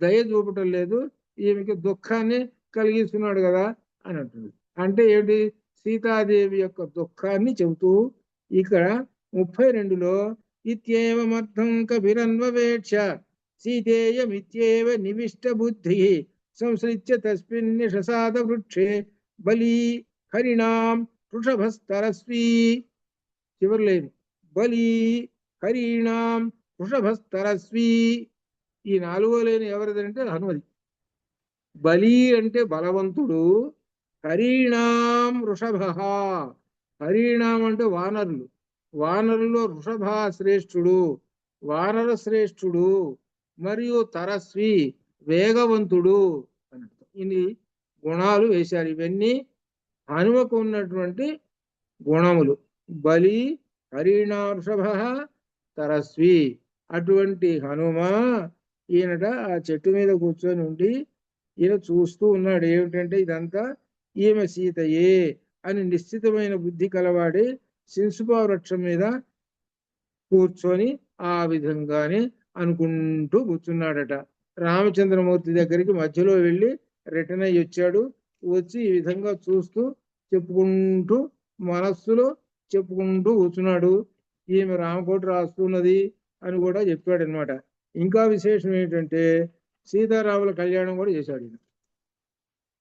దయ చూపటం లేదు, ఈమెకి దుఃఖాన్ని కలిగిస్తున్నాడు కదా అని అంటుంది. అంటే ఏంటి? సీతాదేవి యొక్క దుఃఖాన్ని చెబుతూ ఇక్కడ 32లో ఇత్యేవమర్థం కవిరన్వవేక్ష సీతేయమిత్యేవ నివిష్ట బుద్ధి సంసృత్య తస్మిన్ నిషసాద వృక్షే బలి హరిణాం వృషభస్తరస్వీ. చివరి లేదు బలి హరిణాం వృషభస్తరస్వీ. ఈ 4వ లేని ఎవరిదంటే హనుమది. బలి అంటే బలవంతుడు, హరిణాం వృషభ, హరిణాం అంటే వానరులు, వానరుల్లో వృషభ శ్రేష్ఠుడు, వానర శ్రేష్ఠుడు, మరియు తరస్వి వేగవంతుడు అని. ఇన్ని గుణాలు వేశారు. ఇవన్నీ హనుమకు ఉన్నటువంటి గుణములు. బలి హరిణా వృషభ తరస్వి. అటువంటి హనుమ ఈయనట ఆ చెట్టు మీద కూర్చొని ఉండి ఈయన చూస్తూ ఉన్నాడు. ఏమిటంటే ఇదంతా ఈమె సీతయే అని నిశ్చితమైన బుద్ధి కలవాడి శింసుపా వృక్షం మీద కూర్చొని ఆ విధంగానే అనుకుంటూ కూర్చున్నాడట. రామచంద్రమూర్తి దగ్గరికి మధ్యలో వెళ్ళి రిటర్న్ అయ్యి వచ్చాడు. వచ్చి ఈ విధంగా చూస్తూ చెప్పుకుంటూ మనస్సులో చెప్పుకుంటూ కూర్చున్నాడు. ఈమె రామకోట రాస్తున్నది అని కూడా చెప్పాడు అనమాట. ఇంకా విశేషం ఏంటంటే సీతారాముల కళ్యాణం కూడా చేశాడు.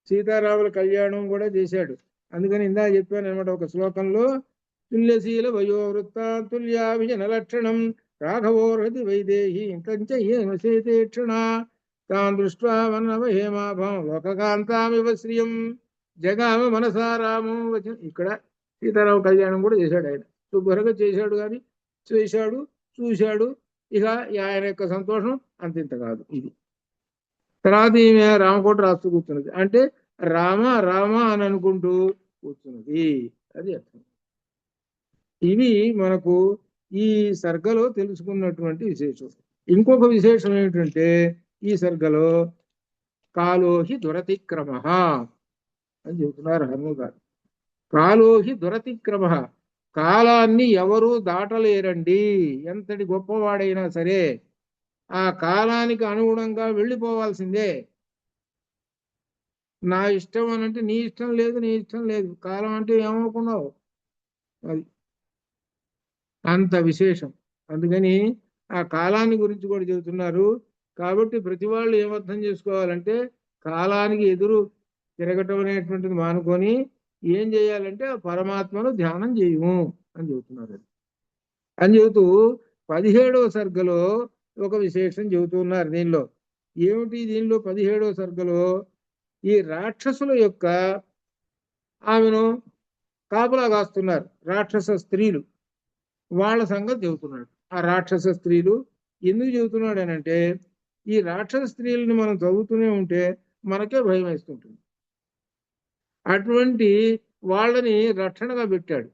సీతారాముల కళ్యాణం కూడా చేశాడు. అందుకని ఇందా చెప్పాను అనమాట ఒక శ్లోకంలో, తుల్యశీల వయోవృత్త తుల్యాభిజన లక్షణం రాఘవోర్హతి వైదేహి ఇంతేక్షణ తాన్ దృష్ట్వా వన్నవహేమాభం లోకకాంతామివ శ్రియం జగామ మనసారామం. ఇక్కడ సీతారామ కళ్యాణం కూడా చేశాడు ఆయన. శుభ్రంగా చేశాడు, కానీ చేశాడు, చూశాడు. ఇక ఆయన యొక్క సంతోషం అంతింత కాదు. ఇది తర్వాత ఈమె రామకోట రాస్తూ కూర్చున్నది. అంటే రామ రామ అని అనుకుంటూ కూర్చున్నది, అది అర్థం. ఇవి మనకు ఈ సర్గలో తెలుసుకున్నటువంటి విశేషం. ఇంకొక విశేషం ఏమిటంటే ఈ సర్గలో కాలోహి దురతిక్రమ అని చెబుతున్నారు హనుమ గారు. కాలోహి దురతిక్రమ, కాలాన్ని ఎవరూ దాటలేరండి. ఎంతటి గొప్పవాడైనా సరే ఆ కాలానికి అనుగుణంగా వెళ్ళిపోవాల్సిందే. నా ఇష్టం అని అంటే నీ ఇష్టం లేదు, నీ ఇష్టం లేదు. కాలం అంటే ఏమనుకున్నావు, అది అంత విశేషం. అందుకని ఆ కాలాన్ని గురించి కూడా చెబుతున్నారు. కాబట్టి ప్రతి వాళ్ళు ఏమర్థం చేసుకోవాలంటే కాలానికి ఎదురు తిరగటం అనేటువంటిది మానుకొని ఏం చేయాలంటే ఆ పరమాత్మను ధ్యానం చేయము అని చెబుతున్నారు. అని చెబుతూ 17వ సర్గలో ఒక విశేషం చెబుతున్నారు. దీనిలో ఏమిటి? దీనిలో 17వ సర్గలో ఈ రాక్షసుల యొక్క ఆమెను కాపలా కాస్తున్నారు రాక్షస స్త్రీలు, వాళ్ళ సంగతి చెబుతున్నాడు. ఆ రాక్షస స్త్రీలు ఎందుకు చెబుతున్నాడు అని అంటే ఈ రాక్షస స్త్రీలను మనం చదువుతూనే ఉంటే మనకే భయం వేస్తుంటుంది. అటువంటి వాళ్ళని రక్షణగా పెట్టాడు.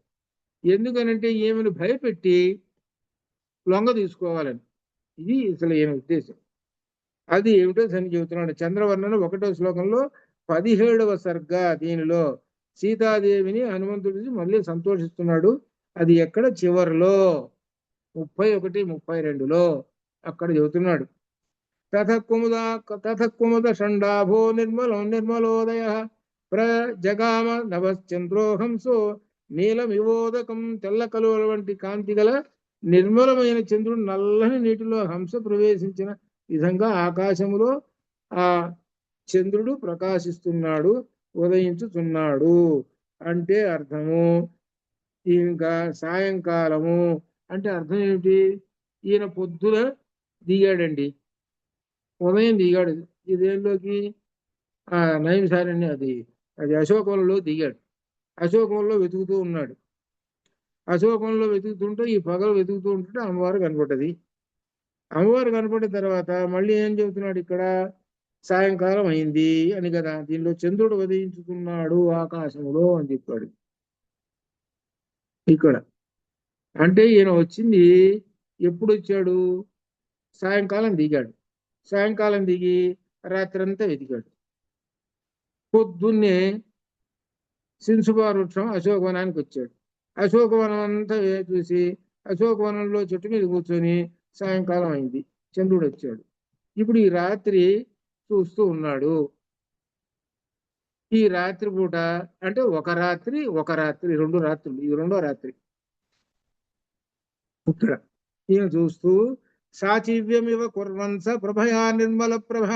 ఎందుకనంటే ఈమెను భయపెట్టి లొంగ తీసుకోవాలని. ఇది అసలు ఈయన ఉద్దేశం. అది ఏమిటో అని చెబుతున్నాడు. చంద్రవర్ణన 1వ శ్లోకంలో 17వ సర్గ. దీనిలో సీతాదేవిని హనుమంతుడిని మళ్ళీ సంతోషిస్తున్నాడు. అది ఎక్కడ? చివరిలో 31, 32లో అక్కడ చెబుతున్నాడు. తథకుముద షండాభో నిర్మలోదయ ప్రజగామ నవశ్చంద్రో హంసో నీలమివోదకం. తెల్ల కలువల వంటి కాంతి గల నిర్మలమైన చంద్రుడు నల్లని నీటిలో హంస ప్రవేశించిన విధంగా ఆకాశములో ఆ చంద్రుడు ప్రకాశిస్తున్నాడు, ఉదయించుతున్నాడు. అంటే అర్థము ఇంకా సాయంకాలము అంటే అర్థం ఏమిటి? ఈయన పొద్దున దిగాడండి, ఉదయం దిగాడు. ఇదేంలోకి నైమిసారణ్య అది అది అశోకంలో దిగాడు. అశోకంలో వెతుకుతూ ఉన్నాడు. అశోకంలో వెతుకుతుంటే ఈ పగలు వెతుకుతూ ఉంటుంటే అమ్మవారు కనపడ్డది. అమ్మవారు కనపడిన తర్వాత మళ్ళీ ఏం చెబుతున్నాడు ఇక్కడ? సాయంకాలం అయింది అని కదా. దీనిలో చంద్రుడు ఉదయించుకున్నాడు ఆకాశంలో అని చెప్పాడు ఇక్కడ. అంటే ఈయన వచ్చింది ఎప్పుడు వచ్చాడు? సాయంకాలం దిగాడు. సాయంకాలం దిగి రాత్రంతా వెతికాడు. పొద్దున్నే సింసుబారు వృక్షం అశోకవనానికి వచ్చాడు. అశోకవనం అంతా చూసి అశోకవనంలో చెట్టు మీద కూర్చొని సాయంకాలం అయింది, చంద్రుడు వచ్చాడు. ఇప్పుడు ఈ రాత్రి చూస్తూ ఉన్నాడు. ఈ రాత్రి పూట అంటే ఒక రాత్రి రెండు రాత్రులు, ఇది రెండో రాత్రి. ఇక్కడ ఈయన చూస్తూ సాచివ్యమివ కుర్వన్స ప్రభయా నిర్మల ప్రభ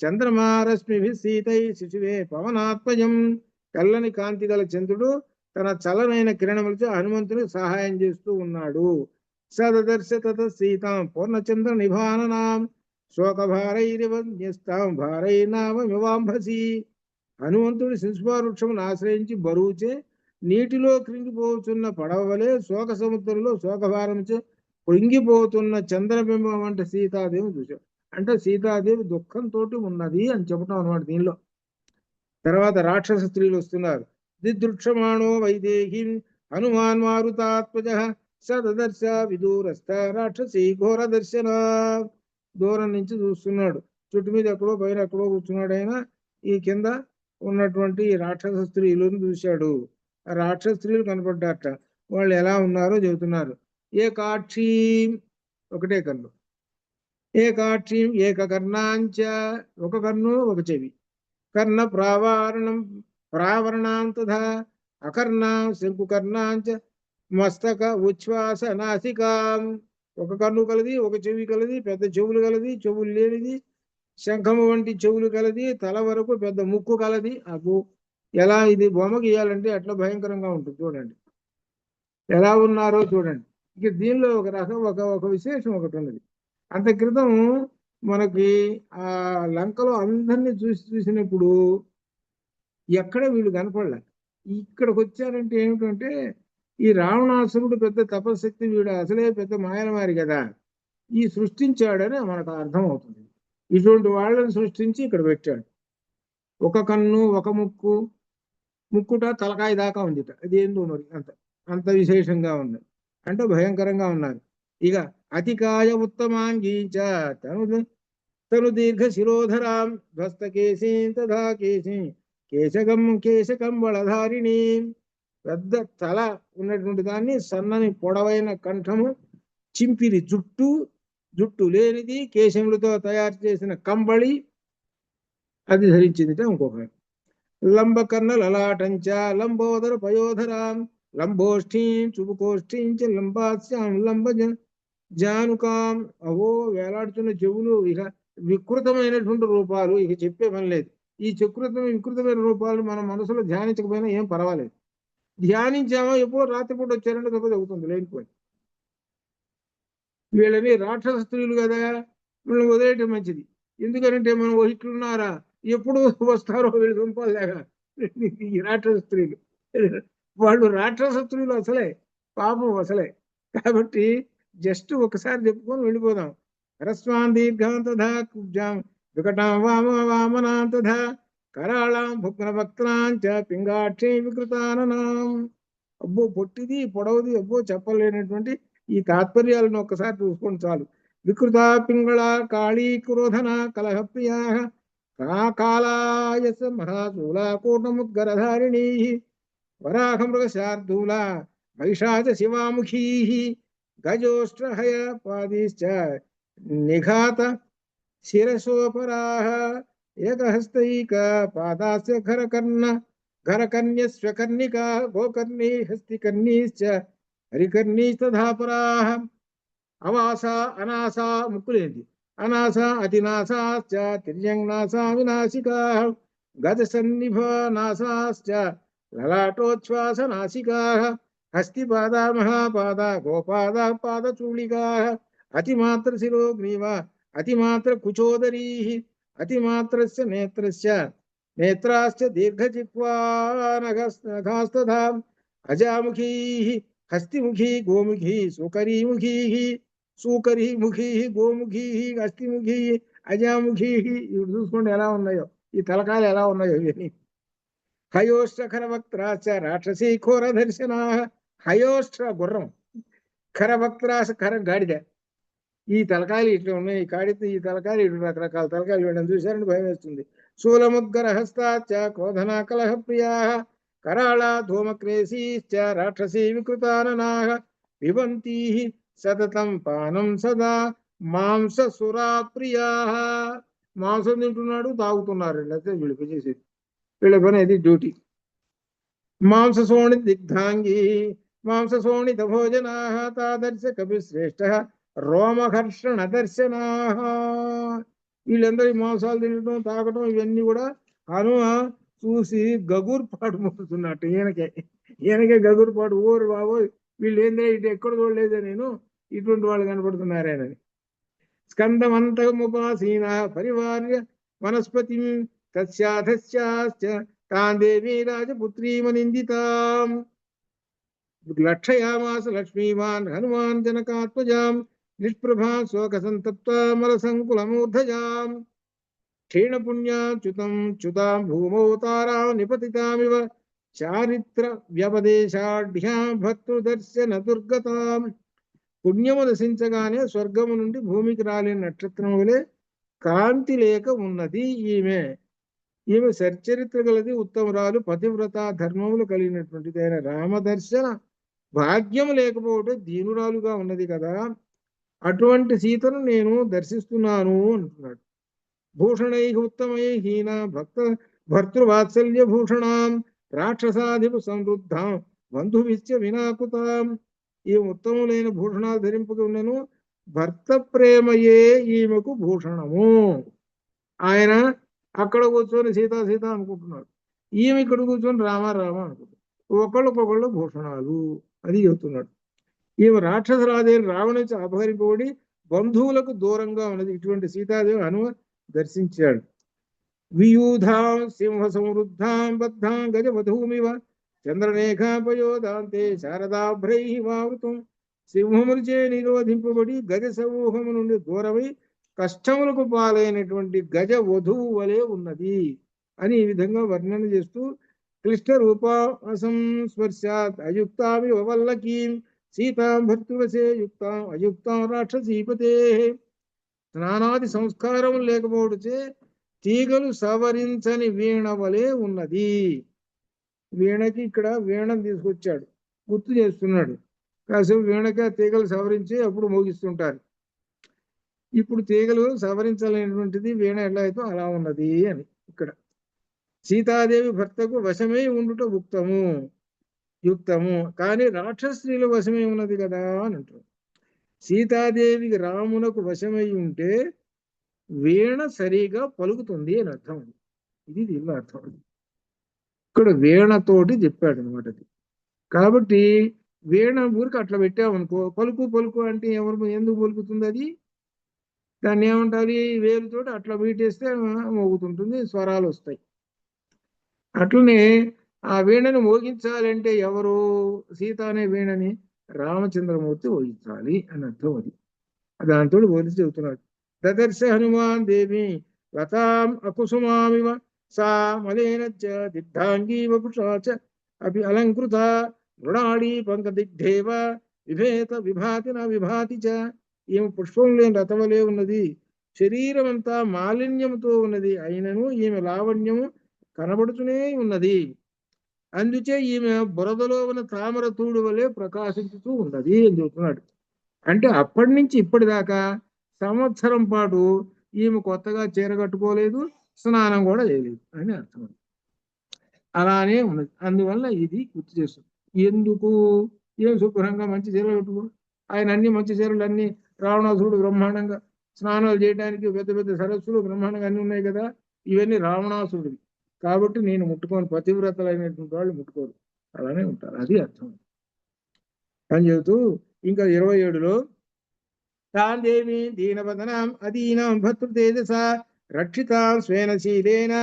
చంద్రమారశ్మి సీతై శిశువే పవనాత్మజం. తెల్లని కాంతి గల చంద్రుడు తన చలనైన కిరణములతో హనుమంతుని సహాయం చేస్తూ ఉన్నాడు. సదదర్శ తత సీతాం పూర్ణచంద్ర నిభాననాం శోకభారైరివన్యస్తాం భారైనామమివాంభసి. హనుమంతుడి శిశుపావృక్షమును ఆశ్రయించి బరువుచే నీటిలో కృంగిపోతున్న పడవ వలె శోక సముద్రంలో శోకభారంచే కృంగిపోతున్న చంద్రబింబం వంటి సీతాదేవి చూశాడు. అంటే సీతాదేవి దుఃఖంతో ఉన్నది అని చెప్పడం అనమాట దీనిలో. తర్వాత రాక్షస స్త్రీలు వస్తున్నారు. దిదృక్షమాణో వైదేహి హనుమాన్ మారుతాత్మజ సదర్శ విదూరస్థ రాక్షసి ఘోర దర్శన. దూరం నుంచి చూస్తున్నాడు. చుట్టు మీద ఎక్కడో పైన ఎక్కడో కూర్చున్నాడు ఆయన. ఈ కింద ఉన్నటువంటి రాక్షస స్త్రీలను చూశాడు. ఆ రాక్షస స్త్రీలు కనపడ్డారట. వాళ్ళు ఎలా ఉన్నారో చెబుతున్నారు. ఏకాక్షి ఒకటే కన్ను, ఏకాక్షి ఏకకర్ణాంచ ఒక కన్ను ఒక చెవి, కర్ణ ప్రావరణాం తథా అకర్ణాం శంకుకర్ణాంచ మస్తక ఉచ్ఛ్వాస నాసికాం. ఒక కన్ను కలది, ఒక చెవి కలది, పెద్ద చెవులు కలది, చెవులు లేనిది, శంఖము వంటి చెవులు కలది, తల వరకు పెద్ద ముక్కు కలది. అబ్బో, ఎలా ఇది బొమ్మ గీయాలంటే అట్లా భయంకరంగా ఉంటుంది. చూడండి ఎలా ఉన్నారో చూడండి. ఇక దీనిలో ఒక రకం ఒక విశేషం ఒకటి ఉన్నది. అంత క్రితం మనకి ఆ లంకలో అందరినీ చూసినప్పుడు ఎక్కడ వీళ్ళు కనపడలే. ఇక్కడికి వచ్చారంటే ఏమిటంటే ఈ రావణాసురుడు పెద్ద తపశక్తి, వీడు అసలే పెద్ద మాయలమారి కదా, ఈ సృష్టించాడని మనకు అర్థం అవుతుంది. ఇటువంటి వాళ్ళని సృష్టించి ఇక్కడ పెట్టాడు. ఒక కన్ను ఒక ముక్కు, ముక్కుట తలకాయ దాకా ఉంది. అది ఏందో మరి అంత విశేషంగా ఉంది. అంటే భయంకరంగా ఉన్నారు. ఇక అతికాయ ఉత్తమాంగీచ తను దీర్ఘ శిరోధరాం ధ్వస్త కేశీ తథా కేశీ కేశకం బళధారిణి. పెద్ద తల ఉన్నటువంటి దాన్ని, సన్నని పొడవైన కంఠము, చింపిరి జుట్టు లేనిది, కేశములతో తయారు చేసిన కంబళి అది ధరించిందిట. ఇంకొక లంబకర్ణ లలాటంచ లంబోదర పయోధరాం లంబోష్ఠీం చుబుకోష్ఠీంచ లంబాస్యాం లంబ జానుకాం. అవో వేలాడుతున్న చెవులు. ఇక వికృతమైనటువంటి రూపాలు, ఇక చెప్పే పని లేదు. ఈ వికృతమైన రూపాలు మన మనసులో ధ్యానించకపోయినా ఏం పర్వాలేదు. ధ్యానించామో ఎప్పుడో రాత్రిపూట వచ్చారంటే దెబ్బ తగ్గుతుంది లేనిపోయి. వీళ్ళని రాక్షస స్త్రీలు కదా, వీళ్ళని వదిలేయటం మంచిది. ఎందుకంటే మనం ఇట్లున్నారా, ఎప్పుడు వస్తారో వీళ్ళు దుంపలేక ఈ రాక్షస స్త్రీలు. వాళ్ళు రాక్షస స్త్రీలు అసలే, పాపం అసలే. కాబట్టి జస్ట్ ఒకసారి చెప్పుకొని వెళ్ళిపోదాం. హరస్వాన్ దీర్ఘాంతధా కుబ్జాం వికటాం వామనాంతధా కరాళాం భుగ్నవక్త్రాంచ పింగాక్షి వికృతాననాం. అబ్బో పొట్టిది పొడవుది, అబ్బో చెప్పలేనటువంటి ఈ తాత్పర్యాలను ఒక్కసారి చూసుకోండి చాలు. వికృత పింగళ కాళీ క్రోధన కలహప్రియా కాళాయస మహాశూలా కూటముద్గరధారిణీ వరాహమృగశార్దూల మహిషాచ శివాముఖీ గజోష్ట్రహయ పాదీశ్చ నిఘాత శిరసోపరాః ఏకహస్తైక పాదాస్య ఘరకర్ణ్యస్వకర్ణికా గోకర్ణీ హస్తికర్ణీశ్చ హరికర్ణీస్తధాపరాః. అవాస అనాస ముక్కులేంది, అనాస అతినాసాశ్చ తిర్యంనాసా వినాశికాః గజసన్నిభ నాసాశ్చ లలాటోచ్ఛ్వాస నాసికాః హస్తిపాద మహాపాద గోపాద పాదచూళికా అతిమాత్ర శిరో గ్రీవ అతిమాత్ర కుచోదరీ అతిమాత్రస్య నేత్రస్య నేత్రాశ్చ దీర్ఘజిహ్వా నఖాస్తథా అజాముఖీ హస్తిముఖీ గోముఖీ సూకరీముఖీ సూకరీముఖీ గోముఖీ హస్తిముఖీ అజాముఖీ ఇవి చూసుకోండి ఎలా ఉన్నాయో, ఈ తలకాయలు ఎలా ఉన్నాయో ఇవన్నీ. హయోష్ట్ర ఖరవక్త్రాచ రాక్షసీ ఘోర దర్శనా. హయోష్ట్ర గుర్రం, ఖరవక్త్రాస ఖర గాడిద. ఈ తలకాయలు ఇట్లా ఉన్నాయి, ఈ కాడితో ఈ తలకాయలు ఇటు రకరకాల తలకాయలు వేయడం చూశారని భయం వేస్తుంది. శూలముద్గర హస్తాచ క్రోధనా కలహ ప్రియా కరాళ ధూమక్రేశీశ్చ రాక్షసీ వికృతాననా పిబంతీ సతతం పానం సదా మాంస సురా ప్రియా. మాంసం తింటున్నాడు, తాగుతున్నారు, అయితే వీళ్ళకి చేసేది వీళ్ళ పని అది డ్యూటీ. మాంససోణి దిగ్ధాంగి మాంససోణిత భోజనా తాదర్శ కపిశ్రేష్ఠ రోమహర్షణ దర్శనా. వీళ్ళందరూ మాంసాలు తినడం తాగటం ఇవన్నీ కూడా హనుమ చూసి గగుర్పాటు మోస్తున్నట్టు. ఈయనకే గగుర్పాటు. ఓరు బాబు వీళ్ళు ఏందే ఇటు ఎక్కడ చూడలేదే నేను, ఇటువంటి వాళ్ళు కనపడుతున్నారేనని. స్కందమంతముపాసీన పరివార్య వనస్పతి తస్యాధస్యాశ్చ తాం దేవీ రాజపుత్రీమనిందితాం లక్షయామాస లక్ష్మీవాన్ హనుమాన్ జనకాత్మజాం నిష్ప్రభా శోక సంతప్తామల సంకులమూర్ధజాం క్షీణపుణ్యాచ్యుతం చ్యుతాం భూమౌ తారాం నిపతితామివ చారిత్ర వ్యపదేశాఢ్యాం భర్తృదర్శన దుర్గతాం. పుణ్యము నశించగానే స్వర్గము నుండి భూమికి రాలేని నక్షత్రం వలె కాంతి లేక ఉన్నది ఈమె. ఈమె సచ్చరిత్ర గలది, ఉత్తమరాలు, పతివ్రత, ధర్మములు కలిగినటువంటిది అయిన రామదర్శన భాగ్యం లేకపోతే దీనురాలుగా ఉన్నది కదా. అటువంటి సీతను నేను దర్శిస్తున్నాను అంటున్నాడు. భూషణై ఉత్తమై హీన భక్త భర్తృవాత్సల్య భూషణాం రాక్షసాధిపు సమృద్ధాం బంధువిశ్చ వినాకుతాం. ఈ ఉత్తములైన భూషణాలు ధరింపుకు ఉన్నను, భర్త ప్రేమయే ఈమెకు భూషణము. ఆయన అక్కడ కూర్చొని సీతా సీత అనుకుంటున్నాడు, ఈమె ఇక్కడ కూర్చొని రామ రామ అనుకుంటున్నాడు. ఒకళ్ళకొకళ్ళు భూషణాలు అది చెబుతున్నాడు. ఈమె రాక్షసరాజైన రావణుచి అపహరింపబడి బంధువులకు దూరంగా ఉన్నది. ఇటువంటి సీతాదేవి హనుమ దర్శించాడు. వియూధాం సింహ సమృద్ధాం బద్ధాం గజవధూమివ చంద్రరేఖాపయోదాంతే శారదాభ్రై వావృతం. సింహములచే నిరోధింపబడి గజ సమూహము నుండి దూరమై కష్టములకు పాలైనటువంటి గజ వధువు వలె ఉన్నది అని ఈ విధంగా వర్ణన చేస్తూ క్లిష్ట రూపాసం స్పర్శాత్ అయుక్తామి వల్లకీం సీతాం భర్తృవశే యుక్తాం అయుక్తాం రాక్షసీపతే. స్నానాది సంస్కారం లేకపోవడుచే తీగలు సవరించని వీణ వలె ఉన్నది. వీణకి ఇక్కడ వీణను తీసుకొచ్చాడు, గుర్తు చేస్తున్నాడు. కాసేపు వీణకి ఆ తీగలు సవరించి అప్పుడు మోగిస్తుంటారు. ఇప్పుడు తీగలు సవరించలేనటువంటిది వీణ ఎలా అయితే అలా ఉన్నది అని ఇక్కడ. సీతాదేవి భర్తకు వశమై ఉండుట ఉక్తము యుక్తము, కానీ రాక్షస స్త్రీల వశమై ఉన్నది కదా అని అంటారు. సీతాదేవికి రామునకు వశమై ఉంటే వీణ సరిగా పలుకుతుంది అని అర్థం. ఇది దీనిలో అర్థం. ఇక్కడ వీణతోటి చెప్పాడు అనమాట అది. కాబట్టి వీణ ఊరికి అట్లా పెట్టామనుకో, పలుకు పలుకు అంటే ఎవరు ఎందుకు పలుకుతుంది అది? దాన్ని ఏమంటారు? వేలుతోటి అట్లా వీటేస్తే మోగుతుంటుంది, స్వరాలు వస్తాయి. అట్లనే ఆ వీణని మోగించాలంటే ఎవరు? సీత అనే వీణని రామచంద్రమూర్తి మోగించాలి అని అర్థం. అది దాంతో పోలిసి చెబుతున్నాడు. దదర్శ హనుమాన్ దేవి లతాం అకుసుమామివ సా మలేన దిగ్ధాంగీ వపుషా చ అపి అలంకృత మృణాళీ పంకదిగ్ధేవ విభేత విభాతి నా విభాతి చ. ఈమె పుష్పం లేని రథవలే ఉన్నది, శరీరం అంతా మాలిన్యంతో ఉన్నది, అయినను ఈమె లావణ్యము కనబడుతూనే ఉన్నది. అందుచే ఈమె బురదలో ఉన్న తామర తూడు వలె ప్రకాశించుతూ ఉన్నది అని చెబుతున్నాడు. అంటే అప్పటి నుంచి ఇప్పటిదాకా సంవత్సరం పాటు ఈమె కొత్తగా చీర కట్టుకోలేదు, స్నానం కూడా చేయలేదు అని అర్థం. అలానే ఉన్నది. అందువల్ల ఇది గుర్తు చేస్తుంది. ఎందుకు? ఏం శుభ్రంగా మంచి చీరలు కట్టుకో. ఆయన అన్ని మంచి చీరలు అన్ని రావణాసురుడు బ్రహ్మాండంగా స్నానాలు చేయడానికి పెద్ద పెద్ద సరస్సులు బ్రహ్మాండంగా అన్ని ఉన్నాయి కదా, ఇవన్నీ రావణాసురుడివి. కాబట్టి నేను ముట్టుకోను, పతివ్రతలైనటువంటి వాళ్ళు ముట్టుకోరు, అలానే ఉంటారు. అది అర్థం. అని చెబుతూ ఇంకా 27లో తాం దేవి దీనవదనాం అదీనాం భర్తృతేజస రక్షితాం స్వేన శీలేన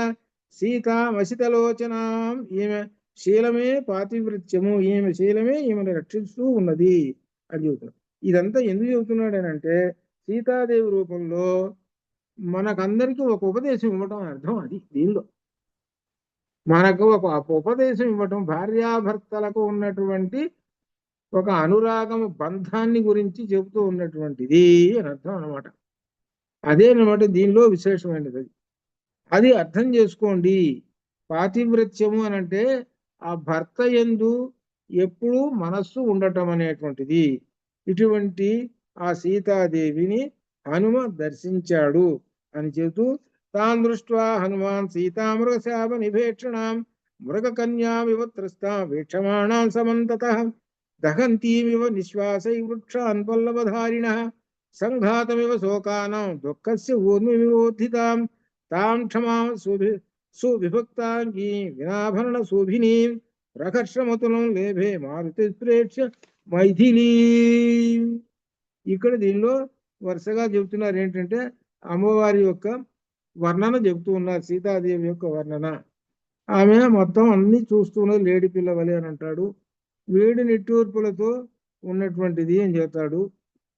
సీతామసితలోచనాం. ఈమె శీలమే పాతివృత్యము, ఈమె శీలమే ఈమెను రక్షిస్తూ ఉన్నది అని చెబుతున్నాడు. ఇదంతా ఎందుకు చెబుతున్నాడనంటే సీతాదేవి రూపంలో మనకందరికీ ఒక ఉపదేశం ఇవ్వటం అర్థం. అది దీనిలో మనకు ఒక ఉపదేశం ఇవ్వటం, భార్యాభర్తలకు ఉన్నటువంటి ఒక అనురాగము బంధాన్ని గురించి చెబుతూ ఉన్నటువంటిది అని అర్థం అనమాట. అదేనమాట దీనిలో విశేషమైనది. అది అర్థం చేసుకోండి. పాతివ్రత్యము అనంటే ఆ భర్త యందు ఎప్పుడూ మనస్సు ఉండటం అనేటువంటిది. ఇటువంటి ఆ సీతాదేవిని హనుమ దర్శించాడు అని చెబుతూ తాన్ దృష్ట్వా హనుమాన్ సీతామృగశాప నిభేక్షణాం మృగకన్యామివ త్రస్తాం వీక్షమాణాం సమంతతః దహంతీమివ నిశ్వాసై వృక్షాన్ పల్లవధారిణః సంఘాతమివ శోకానాం దుఃఖస్య ఊర్మివిరోధితాం తాం క్షమాం సువిభక్తాంగీ వినాభరణ శోభినీం ప్రకర్షమతులం లేభే మారుతి ప్రేక్ష మైథిలీ. ఇక్కడ దీనిలో వరుసగా చెబుతున్నారు ఏంటంటే అమ్మవారి యొక్క వర్ణన చెబుతూ ఉన్నారు. సీతాదేవి యొక్క వర్ణన. ఆమె మొత్తం అన్ని చూస్తున్నది లేడి పిల్ల వలె అని అంటాడు. వేడి నిట్టూర్పులతో ఉన్నటువంటిది అని చెబుతాడు.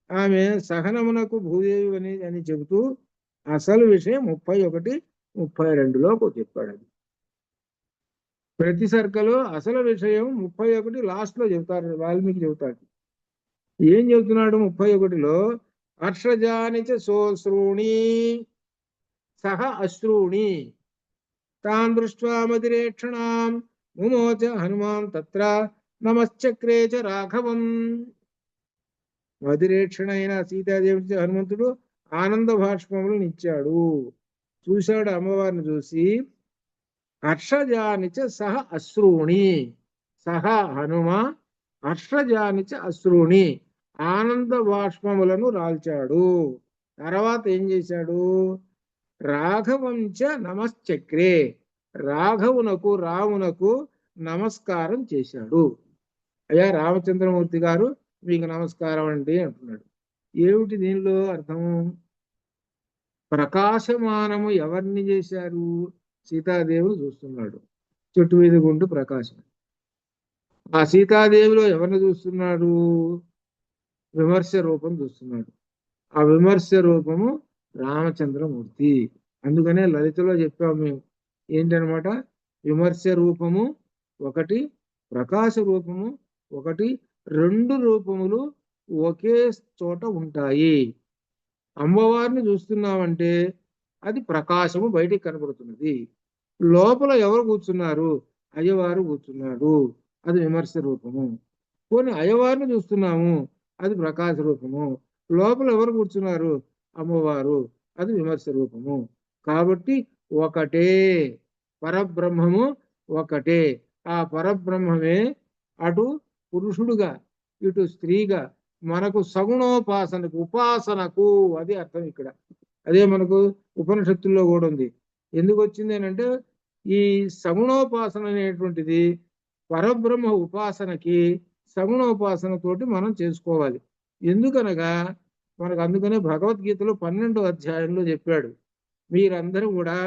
ఆమె సహనమునకు భూదేవి అని చెబుతూ అసలు విషయం 31, 32లో చెప్పాడు. అది ప్రతి సర్కలో అసలు విషయం 31 లాస్ట్ లో చెబుతారు, వాల్మీకి చెబుతాడు. ఏం చెబుతున్నాడు 31లో? హర్షజానిచ సోశ్రూణి సహ అశ్రూణి తాన్ దృష్ట్వా మదిరేక్షణాం ముమోచ హనుమాన్ తత్ర నమశ్చక్రే చ రాఘవం. మదిరేక్షణ అయిన సీతాదేవి హనుమంతుడు ఆనంద భాష్పములను ఇచ్చాడు. చూశాడు అమ్మవారిని చూసి హర్షజానిచ సహ అశ్రూణి, సహ హనుమ హర్షజానిచ అశ్రూణి ఆనంద బాష్పములను రాల్చాడు. తర్వాత ఏం చేశాడు? రాఘవంచ నమశ్చక్రే రాఘవునకు రామునకు నమస్కారం చేశాడు. అయ్యా రామచంద్రమూర్తి గారు మీకు నమస్కారం అండి అంటున్నాడు. ఏమిటి దీనిలో అర్థం? ప్రకాశమానము ఎవరిని చేశారు? సీతాదేవుడు చూస్తున్నాడు. చెట్టు మీద గుండు ప్రకాశం. ఆ సీతాదేవిలో ఎవరిని చూస్తున్నాడు? విమర్శ రూపం చూస్తున్నాడు. ఆ విమర్శ రూపము రామచంద్రమూర్తి. అందుకనే లలితలో చెప్పాము మేము ఏంటనమాట, విమర్శ రూపము ఒకటి, ప్రకాశ రూపము ఒకటి, రెండు రూపములు ఒకే చోట ఉంటాయి. అమ్మవారిని చూస్తున్నామంటే అది ప్రకాశము బయటికి కనబడుతున్నది. లోపల ఎవరు కూర్చున్నారు? అయ్యవారు కూర్చున్నాడు, అది విమర్శ రూపము. కొన్ని అయ్యవారిని చూస్తున్నాము, అది ప్రకాశ రూపము. లోపల ఎవరు కూర్చున్నారు? అమ్మవారు, అది విమర్శ రూపము. కాబట్టి ఒకటే పరబ్రహ్మము, ఒకటే. ఆ పరబ్రహ్మమే అటు పురుషుడుగా ఇటు స్త్రీగా మనకు సగుణోపాసనకు ఉపాసనకు, అది అర్థం ఇక్కడ. అదే మనకు ఉపనిషత్తుల్లో కూడా ఉంది. ఎందుకు వచ్చింది అంటే ఈ సగుణోపాసన అనేటువంటిది పరబ్రహ్మ ఉపాసనకి సగుణోపాసనతోటి మనం చేసుకోవాలి. ఎందుకనగా మనకు అందుకనే భగవద్గీతలో 12వ అధ్యాయంలో చెప్పాడు, మీరందరూ కూడా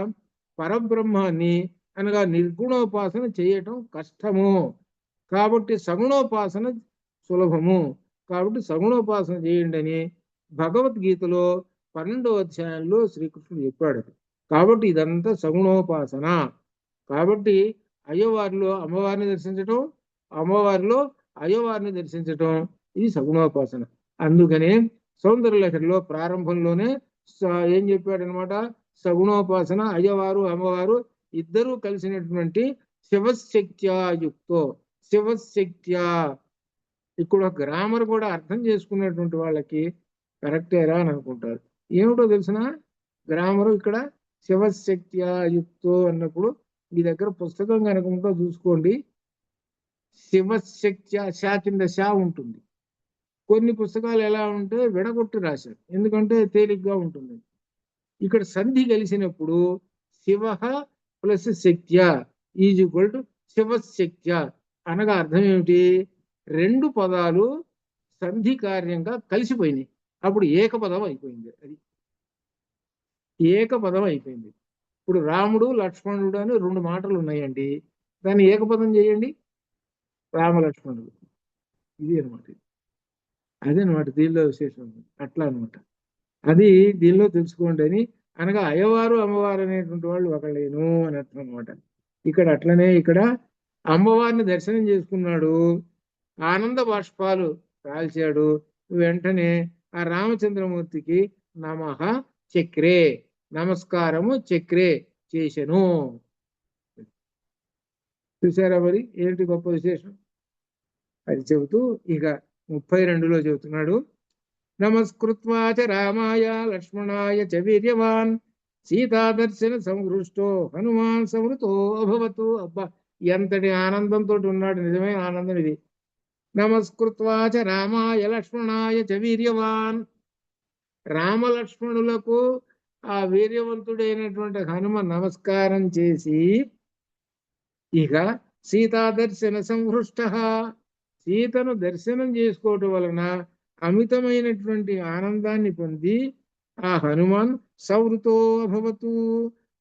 పరబ్రహ్మాన్ని అనగా నిర్గుణోపాసన చేయటం కష్టము, కాబట్టి సగుణోపాసన సులభము, కాబట్టి సగుణోపాసన చేయండి అని భగవద్గీతలో 12వ అధ్యాయంలో శ్రీకృష్ణుడు చెప్పాడు. కాబట్టి ఇదంతా సగుణోపాసన. కాబట్టి అయ్యవారిలో అమ్మవారిని దర్శించటం, అమ్మవారిలో అయ్యవారిని దర్శించటం, ఇది సగుణోపాసన. అందుకనే సౌందర్యలహరిలో ప్రారంభంలోనే ఏం చెప్పాడనమాట, సగుణోపాసన అయ్యవారు అమ్మవారు ఇద్దరూ కలిసినటువంటి శివశక్త్యాయుక్తో, శివశక్త్యా. ఇక్కడ గ్రామర్ కూడా అర్థం చేసుకునేటువంటి వాళ్ళకి కరెక్టేరా అని అనుకుంటారు. ఏమిటో తెలిసిన గ్రామరు ఇక్కడ శివశక్త్యాయుక్తో అన్నప్పుడు మీ దగ్గర పుస్తకం కనుక ఉంటో చూసుకోండి. శివశక్త్య షా కింద షా ఉంటుంది. కొన్ని పుస్తకాలు ఎలా ఉంటే విడగొట్టి రాశారు, ఎందుకంటే తేలిగ్గా ఉంటుంది. ఇక్కడ సంధి కలిసినప్పుడు శివ ప్లస్ శక్త్య ఈజ్ ఈక్వల్ టు శివశక్త్య అనగా అర్థం ఏమిటి? రెండు పదాలు సంధి కార్యంగా కలిసిపోయినాయి. అప్పుడు ఏకపదం అయిపోయింది. అది ఏకపదం అయిపోయింది. ఇప్పుడు రాముడు లక్ష్మణుడు అని 2 మాటలు ఉన్నాయండి. దాన్ని ఏకపదం చేయండి, రామలక్ష్మణుడు. ఇది అనమాట. అదనమాట దీనిలో విశేషం. అట్లా అనమాట. అది దీనిలో తెలుసుకోండి అని అనగా అయ్యవారు అమ్మవారు అనేటువంటి వాళ్ళు ఒకళ్ళేను అని అర్థం అనమాట. ఇక్కడ అట్లనే ఇక్కడ అమ్మవారిని దర్శనం చేసుకున్నాడు, ఆనంద బాష్పాలు కాల్చాడు. వెంటనే ఆ రామచంద్రమూర్తికి నమః చక్రే, నమస్కారము చక్రే చేసెను. చూసారా మరి ఏంటి గొప్ప విశేషం? అది చెబుతూ ఇక 32లో చెబుతున్నాడు. నమస్కృత్వాచ రామాయ లక్ష్మణాయ చ వీర్యవాన్ సీతాదర్శన సంహృష్టో హనుమాన్ సంవృతో అభవతు. అబ్బా, ఎంతటి ఆనందంతో ఉన్నాడు! నిజమైన ఆనందం ఇది. నమస్కృత్వాచ రామాయ లక్ష్మణాయ చ వీర్యవాన్, రామలక్ష్మణులకు ఆ వీర్యవంతుడైనటువంటి హనుమ నమస్కారం చేసి ఇక సీతాదర్శన సంహృష్ట, సీతను దర్శనం చేసుకోవటం వలన అమితమైనటువంటి ఆనందాన్ని పొంది ఆ హనుమాన్ సవృతో అభవతు,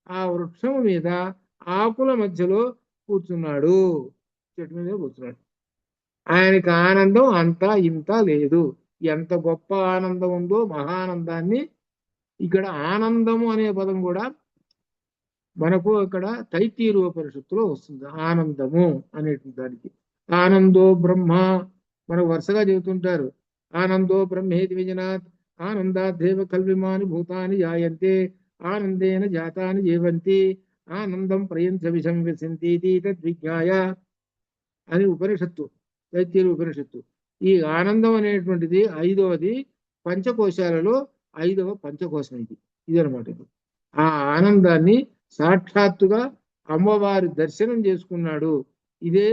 ఆ వృక్షం మీద ఆకుల మధ్యలో కూర్చున్నాడు. చెట్టు మీద కూర్చున్నాడు. ఆయనకి ఆనందం అంతా ఇంత లేదు. ఎంత గొప్ప ఆనందం ఉందో మహానందాన్ని. ఇక్కడ ఆనందము అనే పదం కూడా మనకు ఇక్కడ తైత్తీరోపనిషత్తులో వస్తుంది. ఆనందము అనేటువంటి దానికి ఆనందో బ్రహ్మ మనకు వరుసగా చెబుతుంటారు. ఆనందో బ్రహ్మేతి విజనాత్ ఆనందాదేవ కల్విమాని భూతాని జాయంతే ఆనందేన జాతాని జీవంతి ఆనందం ప్రయంత విసంవిశంతి తద్విజ్ఞాయ అని ఉపనిషత్తు, తైత్తీరు ఉపనిషత్తు. ఈ ఆనందం అనేటువంటిది 5వది పంచకోశాలలో 5వ పంచకోశం. ఇది అనమాట. ఆ ఆనందాన్ని సాక్షాత్తుగా అమ్మవారి దర్శనం చేసుకున్నాడు. ఇదే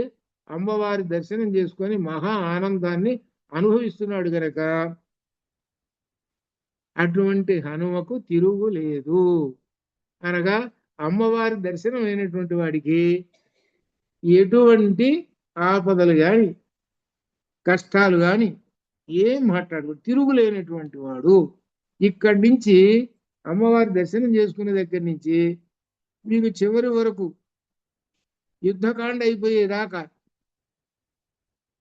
అమ్మవారి దర్శనం చేసుకొని మహా ఆనందాన్ని అనుభవిస్తున్నాడు గనక అటువంటి హనుమకు తిరుగు లేదు. అనగా అమ్మవారి దర్శనం అయినటువంటి వాడికి ఎటువంటి ఆపదలు గాని కష్టాలు గాని ఏం మాట్లాడు తిరుగులేనటువంటి వాడు. ఇక్కడి నుంచి అమ్మవారి దర్శనం చేసుకునే దగ్గర నుంచి మీకు చివరి వరకు యుద్ధకాండ అయిపోయేదాకా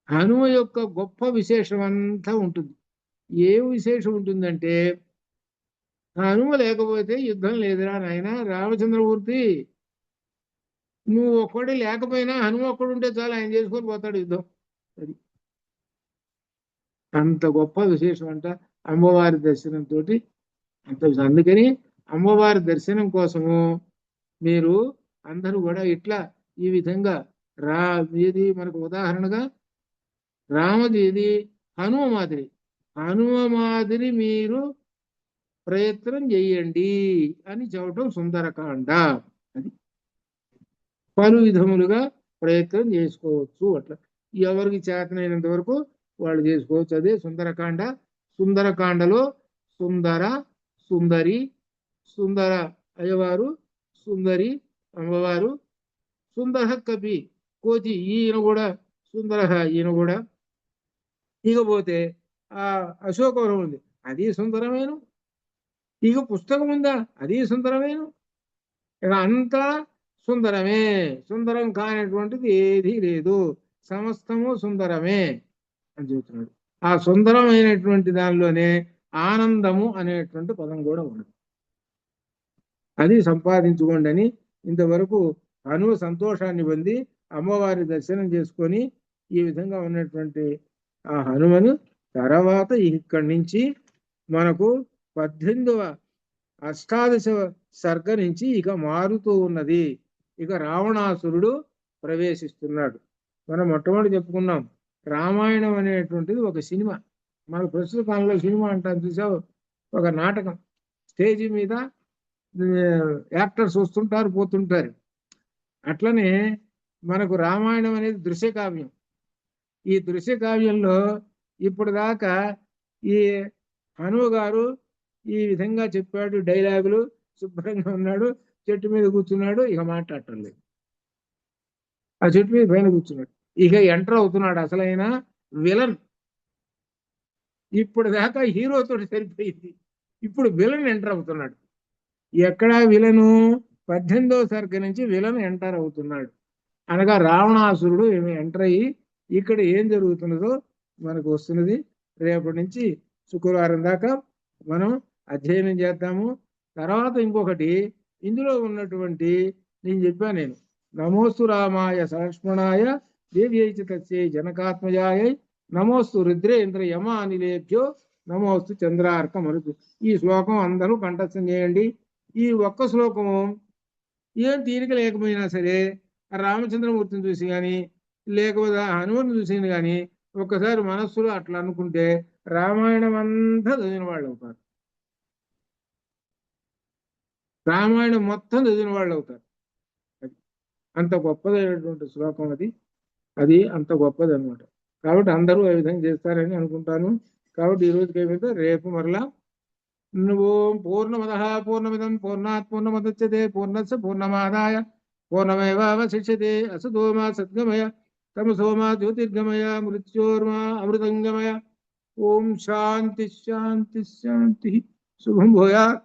హనుమ యొక్క గొప్ప విశేషం అంతా ఉంటుంది. ఏం విశేషం ఉంటుందంటే, హనుమ లేకపోతే యుద్ధం లేదురా నాయన రామచంద్రమూర్తి, నువ్వు ఒక్కడే లేకపోయినా హనుమ ఒక్కడుంటే చాలు, ఆయన చేసుకొని పోతాడు యుద్ధం. అది అంత గొప్ప విశేషం అంట అమ్మవారి దర్శనంతో. అంత అందుకని అమ్మవారి దర్శనం కోసము మీరు అందరూ కూడా ఇట్లా ఈ విధంగా ఇది మనకు ఉదాహరణగా రామదేది హనుమ మాదిరి, హనుమ మాదిరి మీరు ప్రయత్నం చేయండి అని చెప్పటం సుందరకాండ. అది పలు విధములుగా ప్రయత్నం చేసుకోవచ్చు. అట్లా ఎవరికి చేతనైనంత వరకు వాళ్ళు చేసుకోవచ్చు. అదే సుందరకాండ. సుందరకాండలో సుందర, సుందరి, సుందర అయ్యవారు, సుందరి అమ్మవారు, సుందర కపి కోతి ఈయన కూడా సుందర, ఈయన కూడా. ఇకపోతే ఆ అశోకవనం ఉంది, అది సుందరమేను. ఇక పుస్తకం ఉందా, అది సుందరమేను. ఇక అంతా సుందరమే. సుందరం కానటువంటిది ఏదీ లేదు, సమస్తము సుందరమే అని చెబుతున్నాడు. ఆ సుందరమైనటువంటి దానిలోనే ఆనందము అనేటువంటి పదం కూడా ఉన్నది. అది సంపాదించుకోండి అని ఇంతవరకు హనుమ సంతోషాన్ని పొంది అమ్మవారి దర్శనం చేసుకొని ఈ విధంగా ఉన్నటువంటి ఆ హనుమను తర్వాత ఇక్కడి నుంచి మనకు 18వ అష్టాదశ సర్గ నుంచి ఇక మారుతూ ఉన్నది. ఇక రావణాసురుడు ప్రవేశిస్తున్నాడు. మనం మొట్టమొదటి చెప్పుకున్నాం, రామాయణం అనేటువంటిది ఒక సినిమా. మన ప్రస్తుత కాలంలో సినిమా అంటారు చూసావు, ఒక నాటకం. స్టేజీ మీద యాక్టర్స్ వస్తుంటారు పోతుంటారు. అట్లనే మనకు రామాయణం అనేది దృశ్యకావ్యం. ఈ దృశ్యకావ్యంలో ఇప్పుడు దాకా ఈ హనుమ గారు ఈ విధంగా చెప్పాడు, డైలాగులు శుభ్రంగా ఉన్నాడు, చెట్టు మీద కూర్చున్నాడు, ఇక మాట్లాడటం లేదు. ఆ చెట్టు మీద పైన కూర్చున్నాడు. ఇక ఎంటర్ అవుతున్నాడు అసలైన విలన్. ఇప్పుడు దాకా హీరోతో సరిపోయింది. ఇప్పుడు విలన్ ఎంటర్ అవుతున్నాడు. ఎక్కడ విలను? 18వ సర్గ నుంచి విలన్ ఎంటర్ అవుతున్నాడు. అనగా రావణాసురుడు ఎంటర్ అయ్యి ఇక్కడ ఏం జరుగుతున్నదో మనకు వస్తున్నది. రేపటి నుంచి శుక్రవారం దాకా మనం అధ్యయనం చేద్దాము. తర్వాత ఇంకొకటి ఇందులో ఉన్నటువంటి నేను చెప్పాను, నేను నమోస్తు రామాయ సలక్ష్మణాయ దేవ్యైచ తస్యై జనకాత్మజాయ నమోస్తు రుద్రేంద్ర యమ అనిలేభ్యో నమోస్తు చంద్రార్క మరుతు. ఈ శ్లోకం అందరూ కంఠస్థం చేయండి. ఈ ఒక్క శ్లోకము ఏం తీరిక లేకపోయినా సరే రామచంద్రమూర్తిని చూసి కానీ లేకపోతే హనుమని చూసి కానీ ఒక్కసారి మనస్సులో అట్లా అనుకుంటే రామాయణం అంతా చదివిన వాళ్ళు అవుతారు. రామాయణం మొత్తం చదివిన వాళ్ళు అవుతారు. అంత గొప్పదైనటువంటి శ్లోకం అది. అది అంత గొప్పది అనమాట. కాబట్టి అందరూ ఆ విధంగా చేస్తారని అనుకుంటాను. కాబట్టి ఈ రోజుకి ఏమైతే రేపు మరలా ఓం పూర్ణమద పూర్ణమిదం పూర్ణాత్ పూర్ణముదచ్యతే పూర్ణస్య పూర్ణమాదాయ పూర్ణమేవావశిష్యతే అసతో మా సద్గమయ తమసో మా జ్యోతిర్గమయ మృత్యోర్మా అమృతంగమయ. ఓం శాంతి శాంతి శాంతి. శుభం భూయాత్.